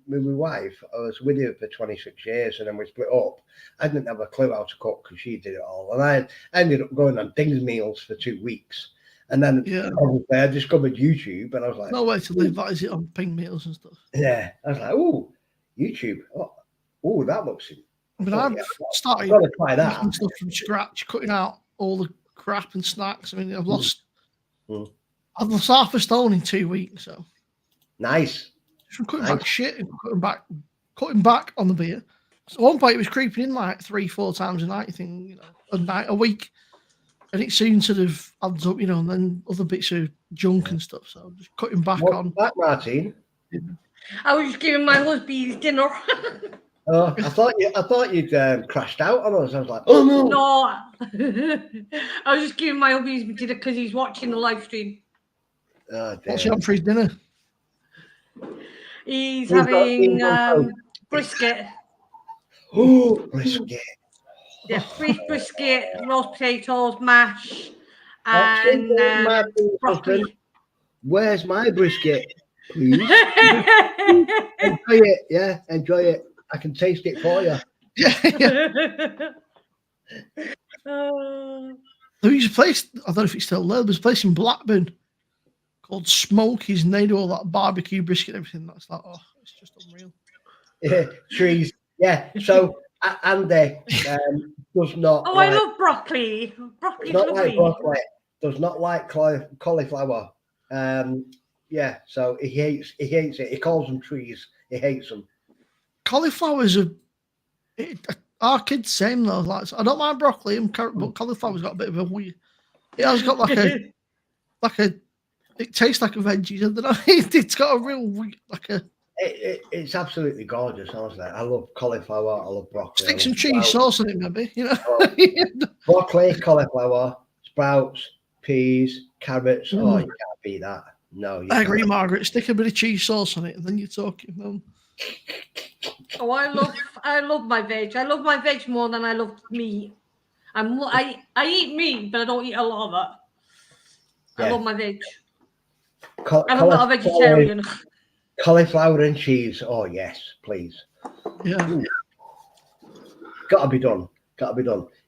my wife, I was with her for 26 years, and then we split up. I didn't have a clue how to cook because she did it all, and I ended up going on Ding's meals for 2 weeks. And then obviously I discovered YouTube, and I was like, no way to live that, is it, on ping meals and stuff? Yeah, I was like, oh, YouTube. Oh, that looks. I mean, I've started making stuff from scratch, cutting out all the crap and snacks. I mean, I've lost half a stone in 2 weeks. So nice. From cutting back shit and cutting back on the beer. So at one point, it was creeping in like 3-4 times a night. Thing, a week. And it soon sort of adds up, and then other bits of junk and stuff. So I'm just cutting back on. Back, Martin. I was just giving my husband dinner. Oh, I thought you'd crashed out on us. I was like, oh no. No. I was just giving my hubby dinner because he's watching the live stream. Oh, what's he having for his dinner? He's having brisket. Oh, brisket. Yeah, beef brisket, roast potatoes, mash, and broccoli. Where's my brisket, please? Enjoy it, yeah, enjoy it. I can taste it for you. There's a place, I don't know if it's still there, there's a place in Blackburn called Smokies, and they do all that barbecue brisket and everything. That's like, it's just unreal. Yeah, trees. Yeah, so Andy does not. I love broccoli. Broccoli's lovely. Does not like cauliflower. Yeah, so he hates it. He calls them trees. He hates them. Cauliflower's our kids same though. Like, I don't mind broccoli and carrot, but cauliflower's got a bit of a weird. It has got like a. It tastes like a veggie. I don't know. It's got a real It's absolutely gorgeous, honestly. I love cauliflower. I love broccoli. Stick some cheese sauce on it, maybe. Broccoli, cauliflower, sprouts, peas, carrots. Oh, you can't beat that. No, I agree, Margaret. Stick a bit of cheese sauce on it, and then you're talking. Oh, I love my veg. I love my veg more than I love meat. I eat meat, but I don't eat a lot of it. I love my veg. I'm not a vegetarian. Cauliflower and cheese. Oh yes, please. Yeah. Ooh. Gotta be done.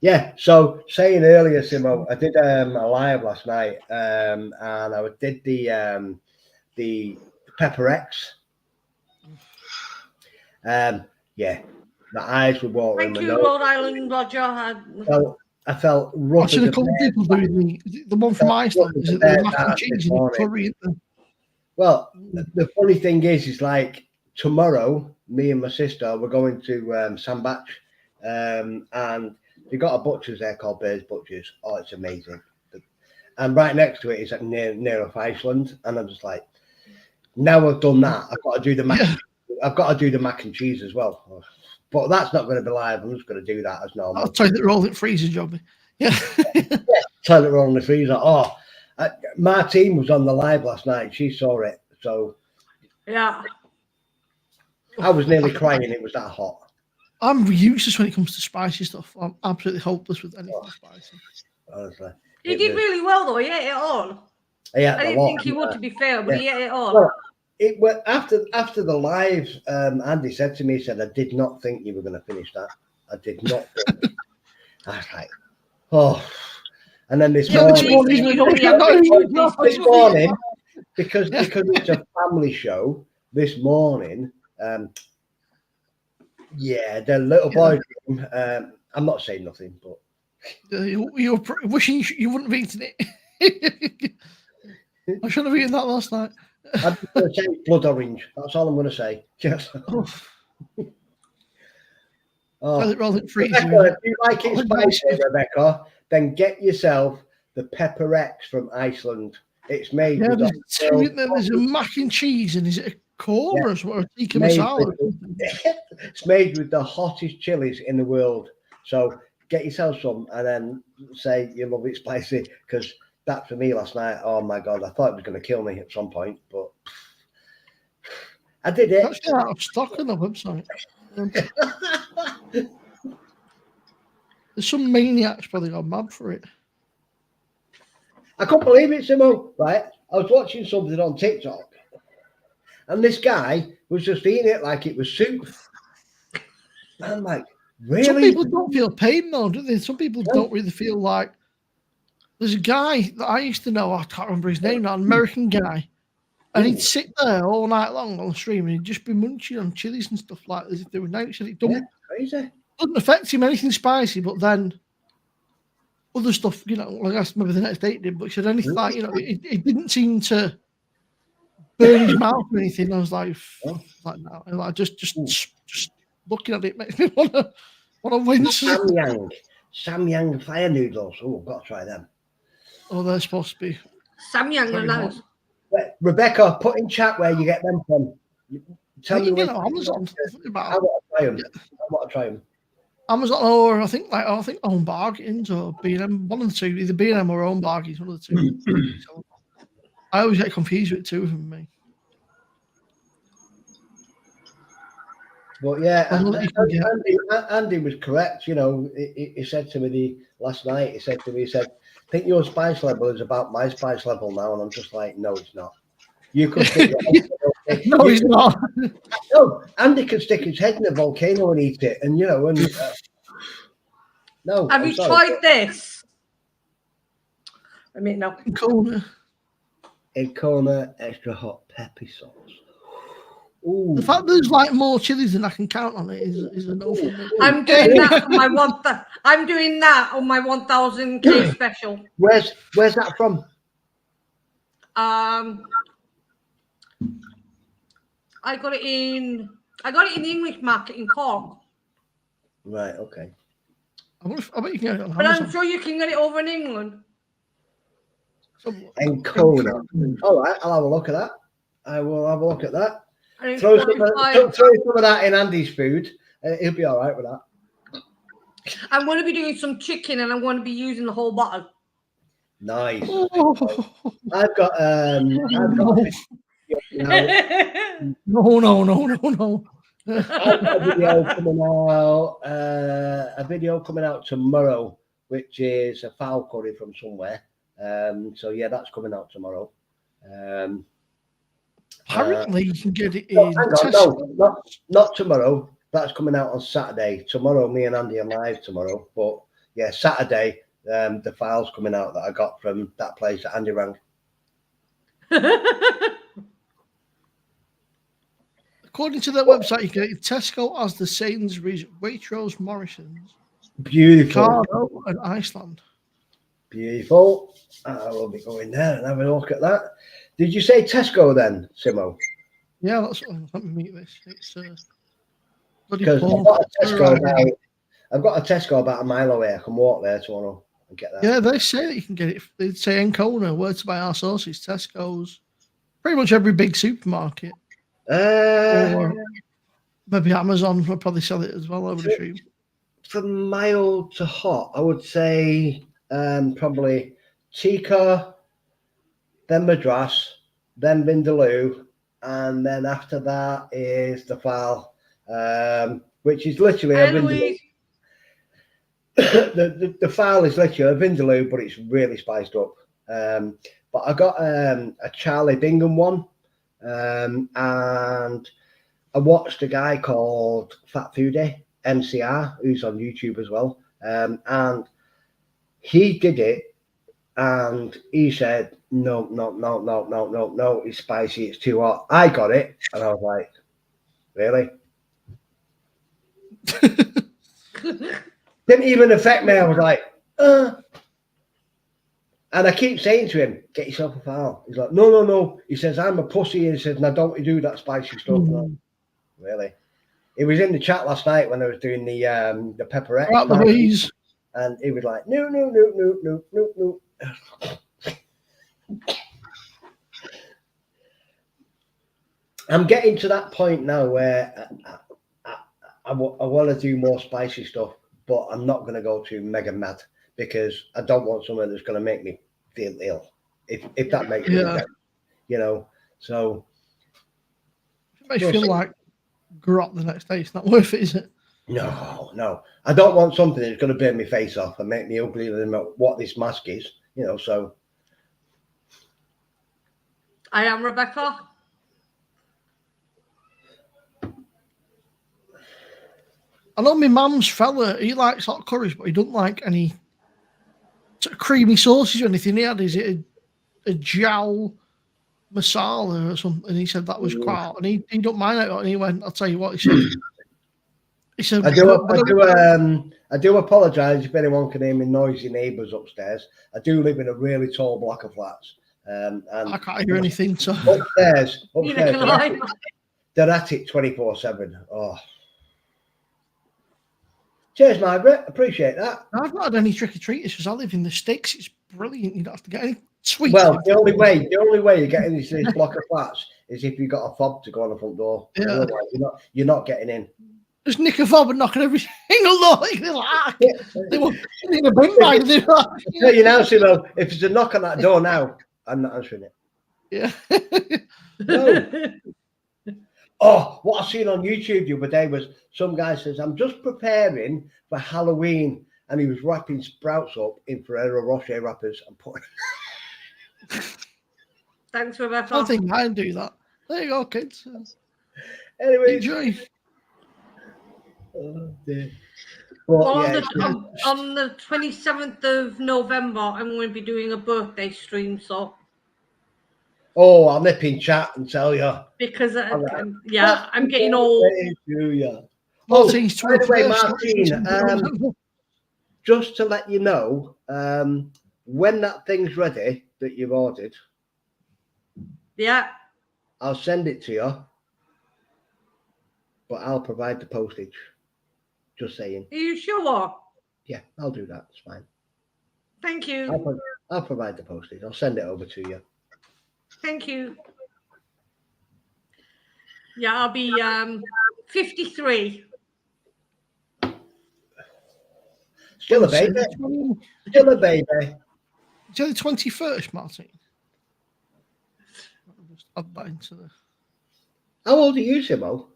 Yeah. So saying earlier, Simmo, I did a live last night, and I did the Pepper X. Yeah, my eyes were watering. Thank you, Rhode Island Roger. I felt rough. I've seen a couple of people doing the one from Iceland. Is it the mac and cheese and curry? Well, the funny thing is like tomorrow, me and my sister were going to Sandbach, and they got a butcher's there called Bear's Butchers. Oh, it's amazing. And right next to it is near of Iceland, and I'm just like, now I've done that, I've got to do the mac. I've got to do the mac and cheese as well. But that's not going to be live. I'm just going to do that as normal. I'll toilet roll in freezer, Jobby. Yeah. Toilet roll in the freezer. Oh, Martine was on the live last night. She saw it. So, yeah. I was nearly crying. It was that hot. I'm useless when it comes to spicy stuff. I'm absolutely hopeless with anything spicy. Honestly. He did really well, though. He ate it all. I didn't think he would, to be fair, but he ate it all. Well, it went after the live. Andy said to me, he said, "I did not think you were going to finish that. I did not think." I was like, "Oh." And then this morning, because it's a family show. This morning, the little boy. I'm not saying nothing, but you're wishing you wouldn't have eaten it. I shouldn't have eaten that last night. I'm going to say blood orange. That's all I'm going to say. Yes. Oh, Rather than freeze Rebecca, if you like it spicy, Rebecca, then get yourself the Pepper X from Iceland. It's made with there's two in there. There's a mac and cheese, and is it a korma or a tikka masala? It's made with the hottest chilies in the world. So get yourself some and then say you love it spicy, because that for me last night, oh my God, I thought it was going to kill me at some point, but I did it. It's actually out of stock on the website. There's some maniacs probably gone mad for it. I couldn't believe it, Simmo, right? I was watching something on TikTok and this guy was just eating it like it was soup. I'm like, really? Some people don't feel pain though, do they? Some people don't really feel like. There's a guy that I used to know, I can't remember his name now, an American guy. And he'd sit there all night long on the stream and he'd just be munching on chilies and stuff like this if they were nice. And it doesn't affect him anything spicy, but then other stuff, like I maybe the next day it did, but he said anything like, it didn't seem to burn his mouth or anything. I was like, no. And like just looking at it makes me want to wince. Samyang fire noodles. Oh, I've got to try them. Oh, they're supposed to be. Samyang are nice. Rebecca, put in chat where you get them from. Tell me where on Amazon. I want to try them. I want to try them. Amazon, or I think Own Bargains or B&M, one of the two, either B&M or Own Bargains, one of the two. So I always get confused with two of them. Me. But yeah, Andy was correct. He said to me last night. He said, "I think your spice level is about my spice level now," and I'm just like, "No, it's not. You could stick no, he's not. No, Andy could stick his head in a volcano and eat it, and no. Have you tried this? I mean, no. Kona extra hot pepper sauce. Ooh. The fact there's like more chilies than I can count on it is a no for me. I'm doing that on my I'm doing that on my 1000K special. Where's that from? I got it in the English market in Cork. Right. Okay. I bet you can get it on But Amazon. I'm sure you can get it over in England. And Kona. All right, I'll have a look at that. I will have a look at that. Throw some of that in Andy's food. He'll be all right with that. I'm going to be doing some chicken, and I'm going to be using the whole bottle. Nice. I've got No. A video coming out tomorrow, which is a fowl curry from somewhere. So yeah, that's coming out tomorrow. Apparently, you can get it in. Not tomorrow. That's coming out on Saturday. Tomorrow, me and Andy are live tomorrow. But yeah, Saturday, the file's coming out that I got from that place that Andy rang. According to their website, you can get Tesco as the Sainsbury's, Waitrose, Morrison's, Beautiful, Cardo, and Iceland. Beautiful. I will be going there and having a look at that. Did you say Tesco then, Simmo? Yeah, that's what. Let me meet this. It's because I've got a Tesco about a mile away. I can walk there tomorrow and get that. Yeah, they say that you can get it. They say in Kona, where to buy our sauces, Tesco's, pretty much every big supermarket. Or maybe Amazon will probably sell it as well, I would assume. From mild to hot, I would say probably Chica, then Madras, then Vindaloo, and then after that is the Fal, which is literally a Vindaloo. The Fal is literally a Vindaloo, but it's really spiced up. But I got a Charlie Bingham one, and I watched a guy called Fat Foodie, MCR, who's on YouTube as well, and he did it, and he said, no, it's spicy, it's too hot. I got it, and I was like, really? Didn't even affect me. I was like, And I keep saying to him, get yourself a foul. He's like, no. He says, I'm a pussy. He says, and I don't do that spicy stuff. Really? He was in the chat last night when I was doing the pepperette. Out the bees. And he was like, no, no, no, no, no, no, no. I'm getting to that point now where I want to do more spicy stuff, but I'm not going to go too mega mad because I don't want something that's going to make me feel ill. If that makes sense, you know. So it makes you feel like grot the next day. It's not worth it, is it? No. I don't want something that's going to burn my face off and make me uglier than what this mask is, you know. So I am Rebecca. I know my mum's fella, he likes hot curries, but he doesn't like any sort of creamy sauces or anything. He had, is it a jowl masala or something? And he said that was quite hot. And he don't mind it. And he went, I'll tell you what, he said, I do apologise if anyone can hear me noisy neighbours upstairs. I do live in a really tall block of flats. And I can't hear anything. So upstairs they're at it 24/7. Oh. Cheers, Margaret. Appreciate that. I've not had any trick-or-treaters because I live in the sticks. It's brilliant. You don't have to get any sweets. Well, the only way you're getting into this block of flats is if you've got a fob to go on the front door. Yeah. Otherwise, you're not getting in. Just nick a fob and knock on every single door. They won't need a bin bag. Tell you now, Simmo, if there's a knock on that door now, I'm not answering it. Yeah. No. Oh, what I seen on YouTube the other day was some guy says, I'm just preparing for Halloween. And he was wrapping sprouts up in Ferrero Rocher wrappers and putting. Thanks, Rebecca. I think I can do that. There you go, kids. Anyway. Enjoy. Oh, dear. On the 27th of November, I'm going to be doing a birthday stream, so. Oh, I'll nip in chat and tell you. Because, I'm getting old. Martin's by the way, Martin, just to let you know, when that thing's ready that you've ordered, I'll send it to you, but I'll provide the postage. Just saying. Are you sure? Yeah, I'll do that. It's fine. Thank you. I'll provide the postage. I'll send it over to you. Thank you. Yeah, I'll be 53. Still a baby. Still a baby. It's the 21st, Martin. I'll just add that into the. How old are you, Simmo?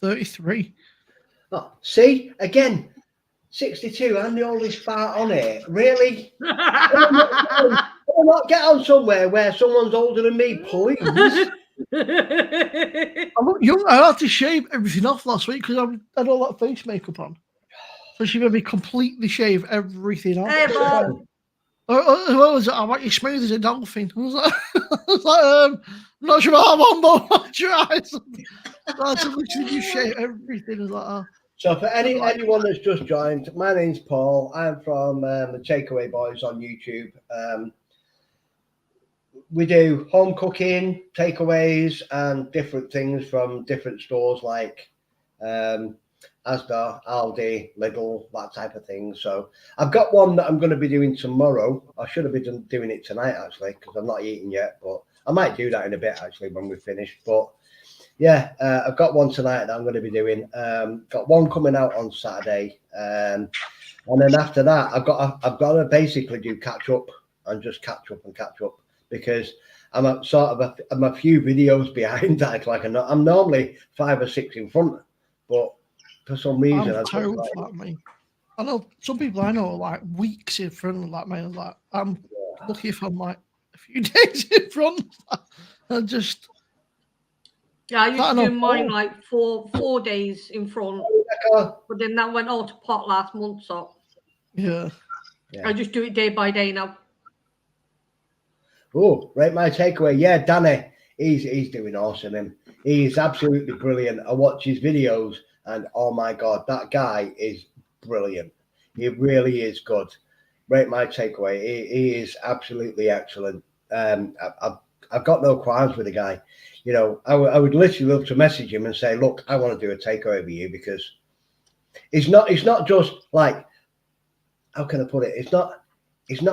33. Oh, see, again, 62 and the oldest fart on it. Really? I'll not get on somewhere where someone's older than me, please. I look young. I had to shave everything off last week because I had all that face makeup on. So she made me completely shave everything off. Hey, Bob. What was it? I want you smooth as a dolphin. I was like, I'm not sure how I'm on, but I'll try. So I had to literally just shave everything. I was like, oh. So for anyone that's just joined, my name's Paul. I'm from the Takeaway Boys on YouTube. We do home cooking, takeaways, and different things from different stores like Asda, Aldi, Lidl, that type of thing. So I've got one that I'm going to be doing tomorrow. I should have been doing it tonight, actually, because I'm not eating yet. But I might do that in a bit, actually, when we're finished. But yeah, I've got one tonight that I'm going to be doing. Got one coming out on Saturday. And then after that, I've got to basically do catch up and just catch up because I'm a few videos behind. I'm normally 5 or 6 in front, but for some reason, I'm terrible for that, mate. I know some people I know are like weeks in front of that, mate. Like, I'm lucky if I'm like a few days in front. And just I used to do mine like four days in front, but then that went all to pot last month. So yeah, I just do it day by day now. Oh, right, my takeaway. Yeah, Danny, he's doing awesome. He's absolutely brilliant. I watch his videos, and oh my god, that guy is brilliant. He really is good. Right, my takeaway. He is absolutely excellent. I've I've got no qualms with the guy. You know, I would literally love to message him and say, look, I want to do a takeaway with you, because it's not just like, how can I put it? It's not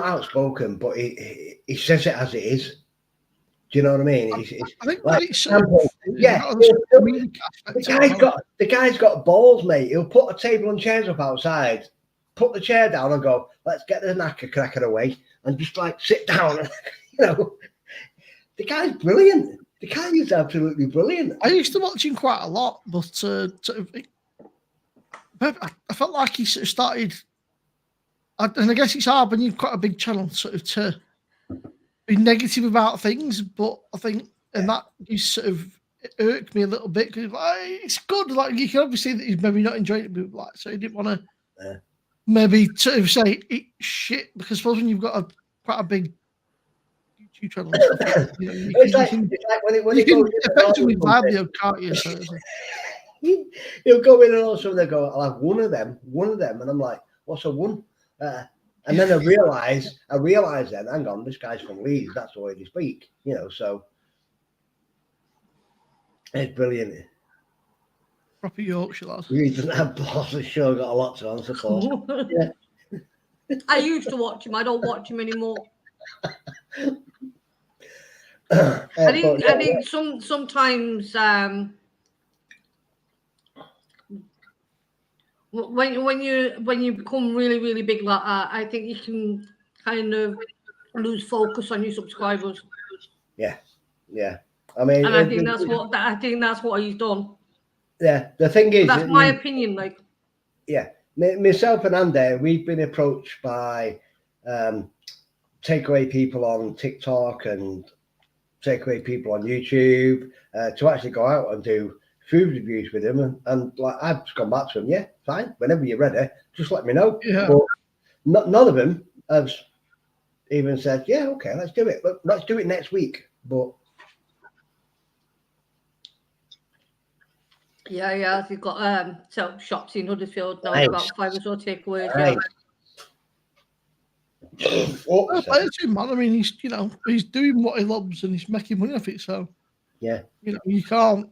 outspoken, but he says it as it is. Do you know what I mean? I think like, it's the guy's got balls, mate. He'll put a table and chairs up outside, put the chair down and go, let's get the knacker cracker away, and just like sit down. You know, the guy's brilliant. The guy is absolutely brilliant. I used to watch him quite a lot, but I felt like he sort of started, and I guess it's hard when you've got a big channel sort of to be negative about things, but I think, and that used sort of irked me a little bit, because like, it's good, like you can obviously see that he's maybe not enjoying it, but like, so he didn't want to maybe sort of say eat shit, because suppose when you've got quite a big YouTube channel and stuff, you know, it's like when he goes effectively vibe the can't you? So he'll go in and all of a sudden they go, I'll have one of them, and I'm like, what's a one? And then I realise then, hang on, this guy's from Leeds, that's the way they speak, you know, so it's brilliant. Proper Yorkshire lad. He doesn't have balls, for sure, got a lot to answer for. Yeah. I used to watch him, I don't watch him anymore. I think sometimes when you become really, really big like that, I think you can kind of lose focus on your subscribers. Yeah. I mean, and I think that's what he's done. Yeah, the thing is, that's my opinion. Like, yeah, myself and Andy, we've been approached by takeaway people on TikTok and takeaway people on YouTube to actually go out and do food reviews with him, and like I've just gone back to him, yeah, fine, whenever you're ready, just let me know. Yeah. But none of them have even said, yeah, okay, let's do it. Let's do it next week. But yeah, you've got shops in Huddersfield now, about 5 or so takeaways. Right. Man, I mean, he's doing what he loves and he's making money off it. So yeah, you can't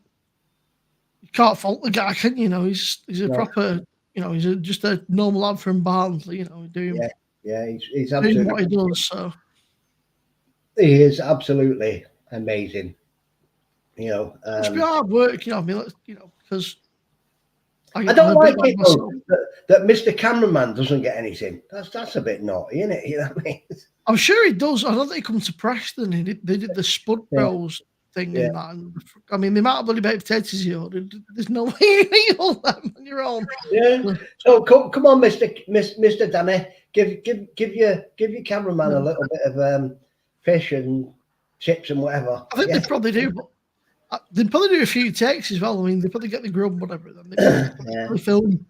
fault the guy, can you? He's a proper, he's just a normal lad from Barnsley. Doing he's absolutely doing what he does. So he is absolutely amazing. It's be hard work. I mean, because I don't like it though, that Mr. Cameraman doesn't get anything. That's a bit naughty, isn't it? You know what I mean? I'm sure he does. I know that he comes to Preston. They did the Spud Bros thing in that. And, I mean, the amount of bloody baked potatoes you ordered, there's no way you eat all them on your own. Yeah. So come on, Mr. Danny, give your cameraman a little bit of fish and chips and whatever. I think they probably do, but they probably do a few takes as well. I mean, they probably get the grub and whatever. Then they probably film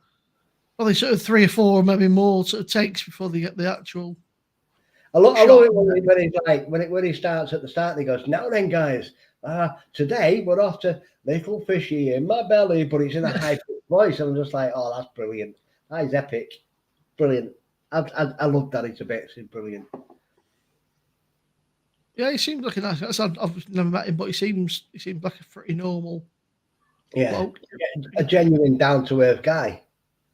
probably sort of 3 or 4, maybe more sort of takes before they get the actual. I love it when he's like when he starts at the start. He goes, "Now then, guys, today we're off to little fishy in my belly," but it's in a high voice. I'm just like, "Oh, that's brilliant. That is epic, brilliant." I love Danny to bits. He's brilliant. Yeah, he seems like a nice guy. I've never met him, but he seems like a pretty normal. Bloke. A genuine down to earth guy.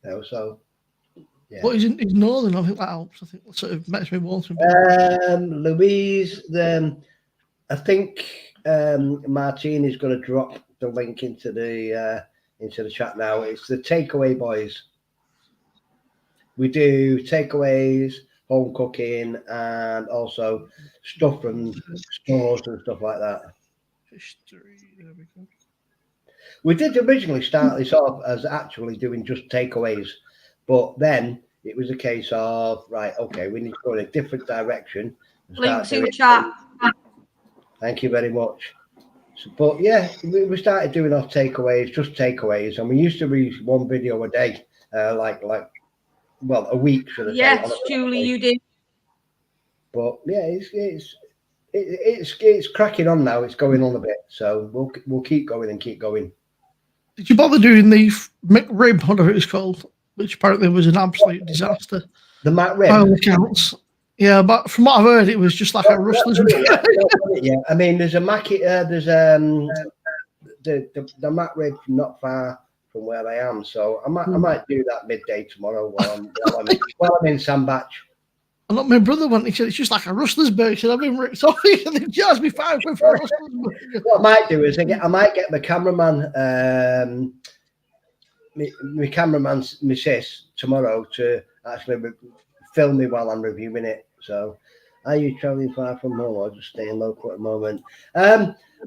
So. Yeah. But he's northern. I think that helps. I think that sort of makes me want him. Louise, I think Martine is going to drop the link into the chat now. It's the Takeaway Boys. We do takeaways, home cooking, and also stuff from stores and stuff like that. History. There we go. We did originally start this off as actually doing just takeaways. But then it was a case of, right, okay, we need to go in a different direction. Links in the chat. Thank you very much. But yeah, we started doing our takeaways, just takeaways. And we used to release one video a day, a week, should I say. Yes, Julie, you did. But yeah, it's cracking on now. It's going on a bit. So we'll keep going and keep going. Did you bother doing the McRib, whatever it's called? Which apparently was an absolute disaster. The McRib? By all accounts. Yeah, but from what I've heard, it was just like a rustler's. Yeah, I mean, there's a Mackie, there's the Mac Ridge not far from where I am, so I might do that midday tomorrow while I'm in Sandbach. And look, my brother went. He said it's just like a rustler's burger. He said I've been ripped off. He said they charged me £5 for a rustler's burger. What I might do is I might get my cameraman, my cameraman, my sis, tomorrow to actually film me while I'm reviewing it. So, are you traveling far from home or just staying local at the moment?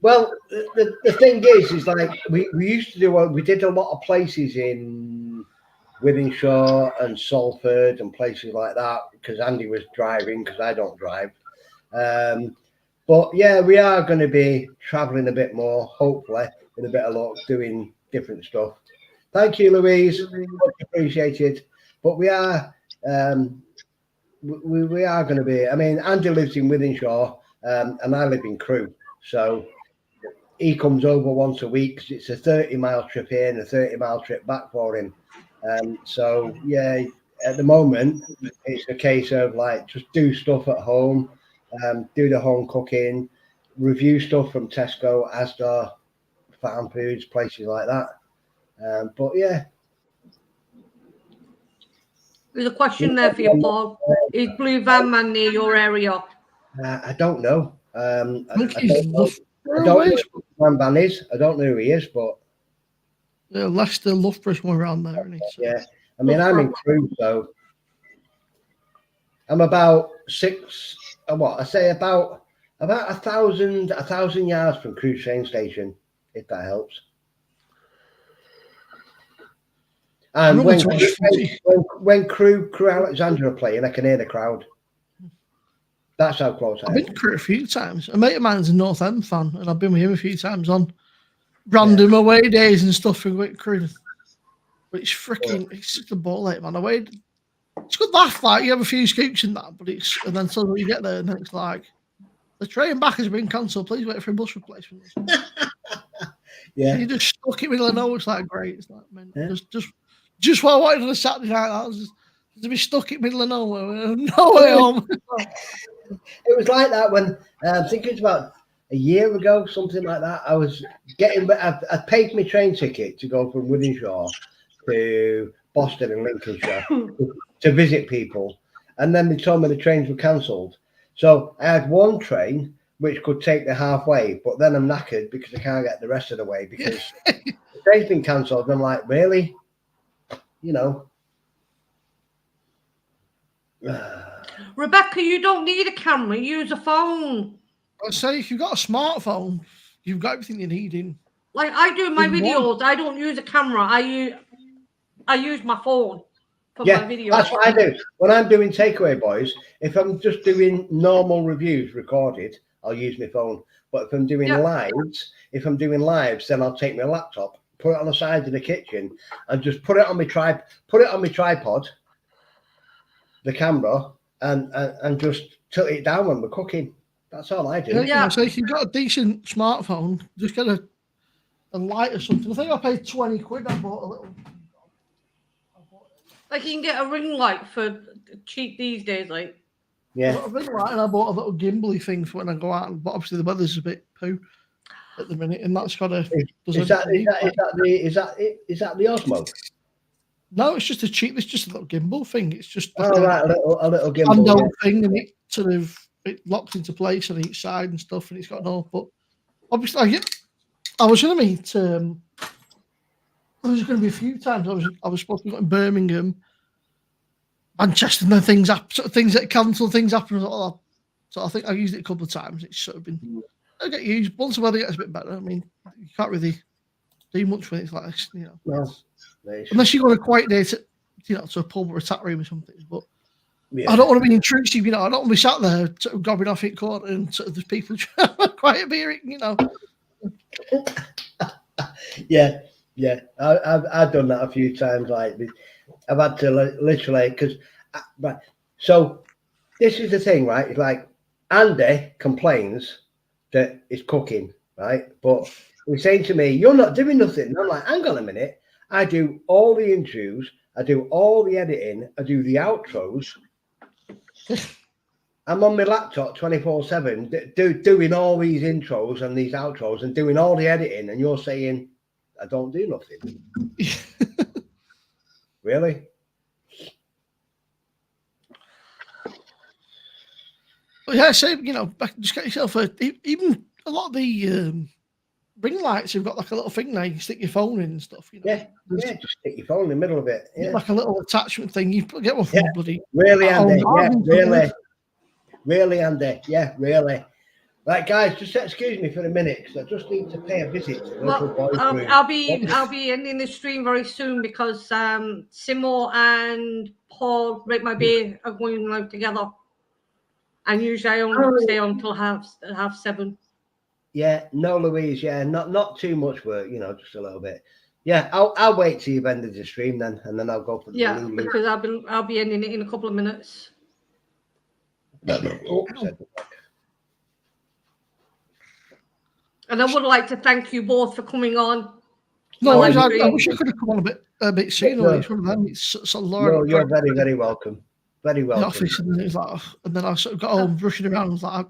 Well, the thing is like we used to we did a lot of places in Wythenshawe and Salford and places like that because Andy was driving because I don't drive. But yeah, we are going to be traveling a bit more, hopefully, with a bit of luck, doing different stuff. Thank you, Louise. Much appreciated. But we are we are going to be. I mean, Andy lives in Wythenshawe, and I live in Crewe, so he comes over once a week because it's a 30-mile trip here and a 30-mile trip back for him. So yeah, at the moment it's a case of like just do stuff at home, do the home cooking, review stuff from Tesco, Asda, Farm Foods, places like that. But yeah, there's a question there for you, Paul. Is Blue Van Man near your area? I don't know. I don't know who Van is. I don't know who he is, but Leicester, Loughborough, somewhere around there, isn't he? So. Yeah, I mean, I'm in Crewe, so I'm about about 1,000 yards from Crewe train station, if that helps. And when Crewe Alexandra are playing, I can hear the crowd. That's how close I am. I've been to Crewe a few times. A mate of mine's a North End fan, and I've been with him a few times on random away days and stuff for Crewe. But it's freaking, it's just a ball ache, man. Away, it's good laugh, like you have a few scoops in that, but and then suddenly you get there and then it's like, the train back has been cancelled. Please wait for a bus replacement. Yeah, and you just stuck it middle of nowhere. It's like great. It's like, man, just what I wanted on a Saturday night. That was just to be stuck in middle of nowhere, no way home. It was like that when I think it was about a year ago, something like that. I was I paid my train ticket to go from Wythenshawe to Boston and Lincolnshire to visit people, and then they told me the trains were cancelled. So I had one train which could take me halfway, but then I'm knackered because I can't get the rest of the way because the train's been cancelled. And I'm like, really? You know. Rebecca, you don't need a camera. Use a phone. I say if you've got a smartphone, you've got everything you need in. Like I do my videos, I don't use a camera. I use my phone for my videos. That's what I do. When I'm doing Takeaway Boys, if I'm just doing normal reviews recorded, I'll use my phone. But if I'm doing lives, then I'll take my laptop, put it on the side of the kitchen, and just put it on my tripod, the camera, and just tilt it down when we're cooking. That's all I do. Yeah. So if you've got a decent smartphone, just get a light or something. I think I paid 20 quid. I bought a little. Like you can get a ring light for cheap these days, like. Yeah. I got a ring light and I bought a little gimbally thing for when I go out. But obviously the weather's a bit poo at the minute, and that's got a. Is that the Osmo? No, it's just a cheap. It's just a little gimbal thing. It's just like a little gimbal thing, and it sort of locks into place on each side and stuff, and it's got no. But obviously, I was going to meet. There was going to be a few times. I was supposed to be in Birmingham, Manchester, and then things that cancel, things happen. So I think I used it a couple of times. It's sort of been. I get used once the weather gets a bit better. I mean, you can't really do much when it's like this, you know. No. Unless you go on a quiet day to a pub or a tap room or something. But I don't want to be intrusive, you know. I don't want to be sat there gobbing off in court and there's people trying to quiet beer, you know. Yeah. I've done that a few times. Like I've had to literally because right. So this is the thing, right? It's like Andy complains that it's cooking, right? But he's saying to me, "You're not doing nothing." And I'm like, "Hang on a minute. I do all the intros, I do all the editing, I do the outros. I'm on my laptop 24/7 doing all these intros and these outros and doing all the editing, and you're saying I don't do nothing. Really? But yeah, same. Just get yourself even a lot of the ring lights. You've got like a little thing there you can stick your phone in and stuff. Yeah, just stick your phone in the middle of it. Yeah. Like a little attachment thing. You get one from bloody. Really, Andy. Yeah, really, Andy. Yeah, really. Right, guys, just excuse me for a minute because I just need to pay a visit to the little boy's room. I'll be ending the stream very soon because Simmo and Paul, Rate My Beer, are going live together, and usually I only stay on until half 7. Yeah, no, Louise. Yeah, not too much work. Just a little bit. Yeah, I'll wait till you've ended the stream then, and then I'll go for the Lulu. Because I'll be ending it in a couple of minutes. And I would like to thank you both for coming on. No, I wish I could have come on a bit sooner. It's one of them. It's sort of Laura. No, you're very, very welcome. Very welcome. The office, and then it was like, and then I sort of got home rushing around. I was like,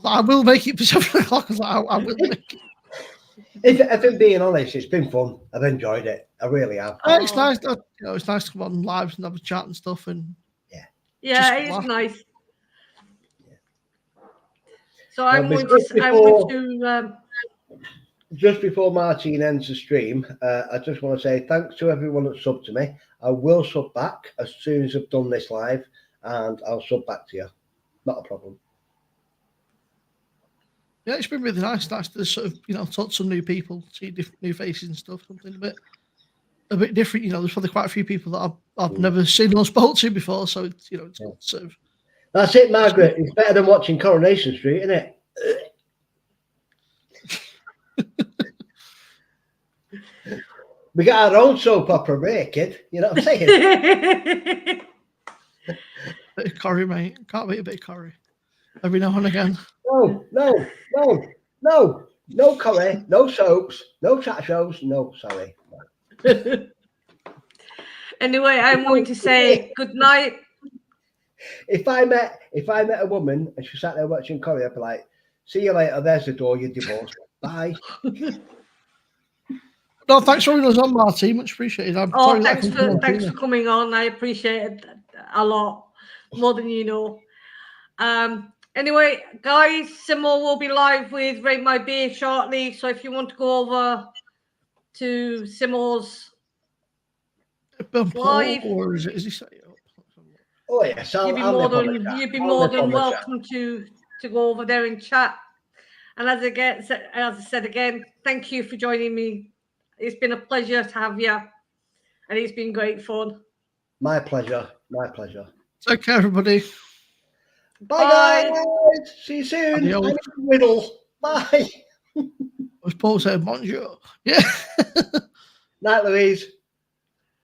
I will make it for 7 o'clock. I was like, I will make it. If I'm being honest, it's been fun. I've enjoyed it. I really have. It's nice. It's nice to come on lives and have a chat and stuff. And yeah, it's nice. So I'm going to. Just before Martine ends the stream, I just want to say thanks to everyone that subbed to me. I will sub back as soon as I've done this live, and I'll sub back to you. Not a problem. Yeah, it's been really nice. Nice to sort of talk to some new people, see different new faces and stuff. Something a bit different. There's probably quite a few people that I've never seen or spoke to before. So it's it's sort of. That's it, Margaret. It's better than watching Coronation Street, isn't it? We got our own soap opera break, kid. You know what I'm saying? Bit of curry, mate. Can't beat a bit of curry. Every now and again. No curry, no soaps, no chat shows. No, sorry. Anyway, I'm going to say good night. If I met a woman and she sat there watching curry, I'd be like, "See you later. There's the door. You're divorced. Bye." No, thanks for having us on, Martine. Much appreciated. Thanks for coming on. I appreciate it a lot, more than you know. Anyway, guys, Simmo will be live with Rate My Beer shortly. So if you want to go over to Simmo's live, or is he set it up? Oh yes, you'd be more than welcome to go over there and chat. And as I said again, thank you for joining me. It's been a pleasure to have you, and it's been great fun. My pleasure. My pleasure. Take care, everybody. Bye, guys. See you soon. Riddle. Bye. As Paul said, bonjour. Yeah. Night, Louise.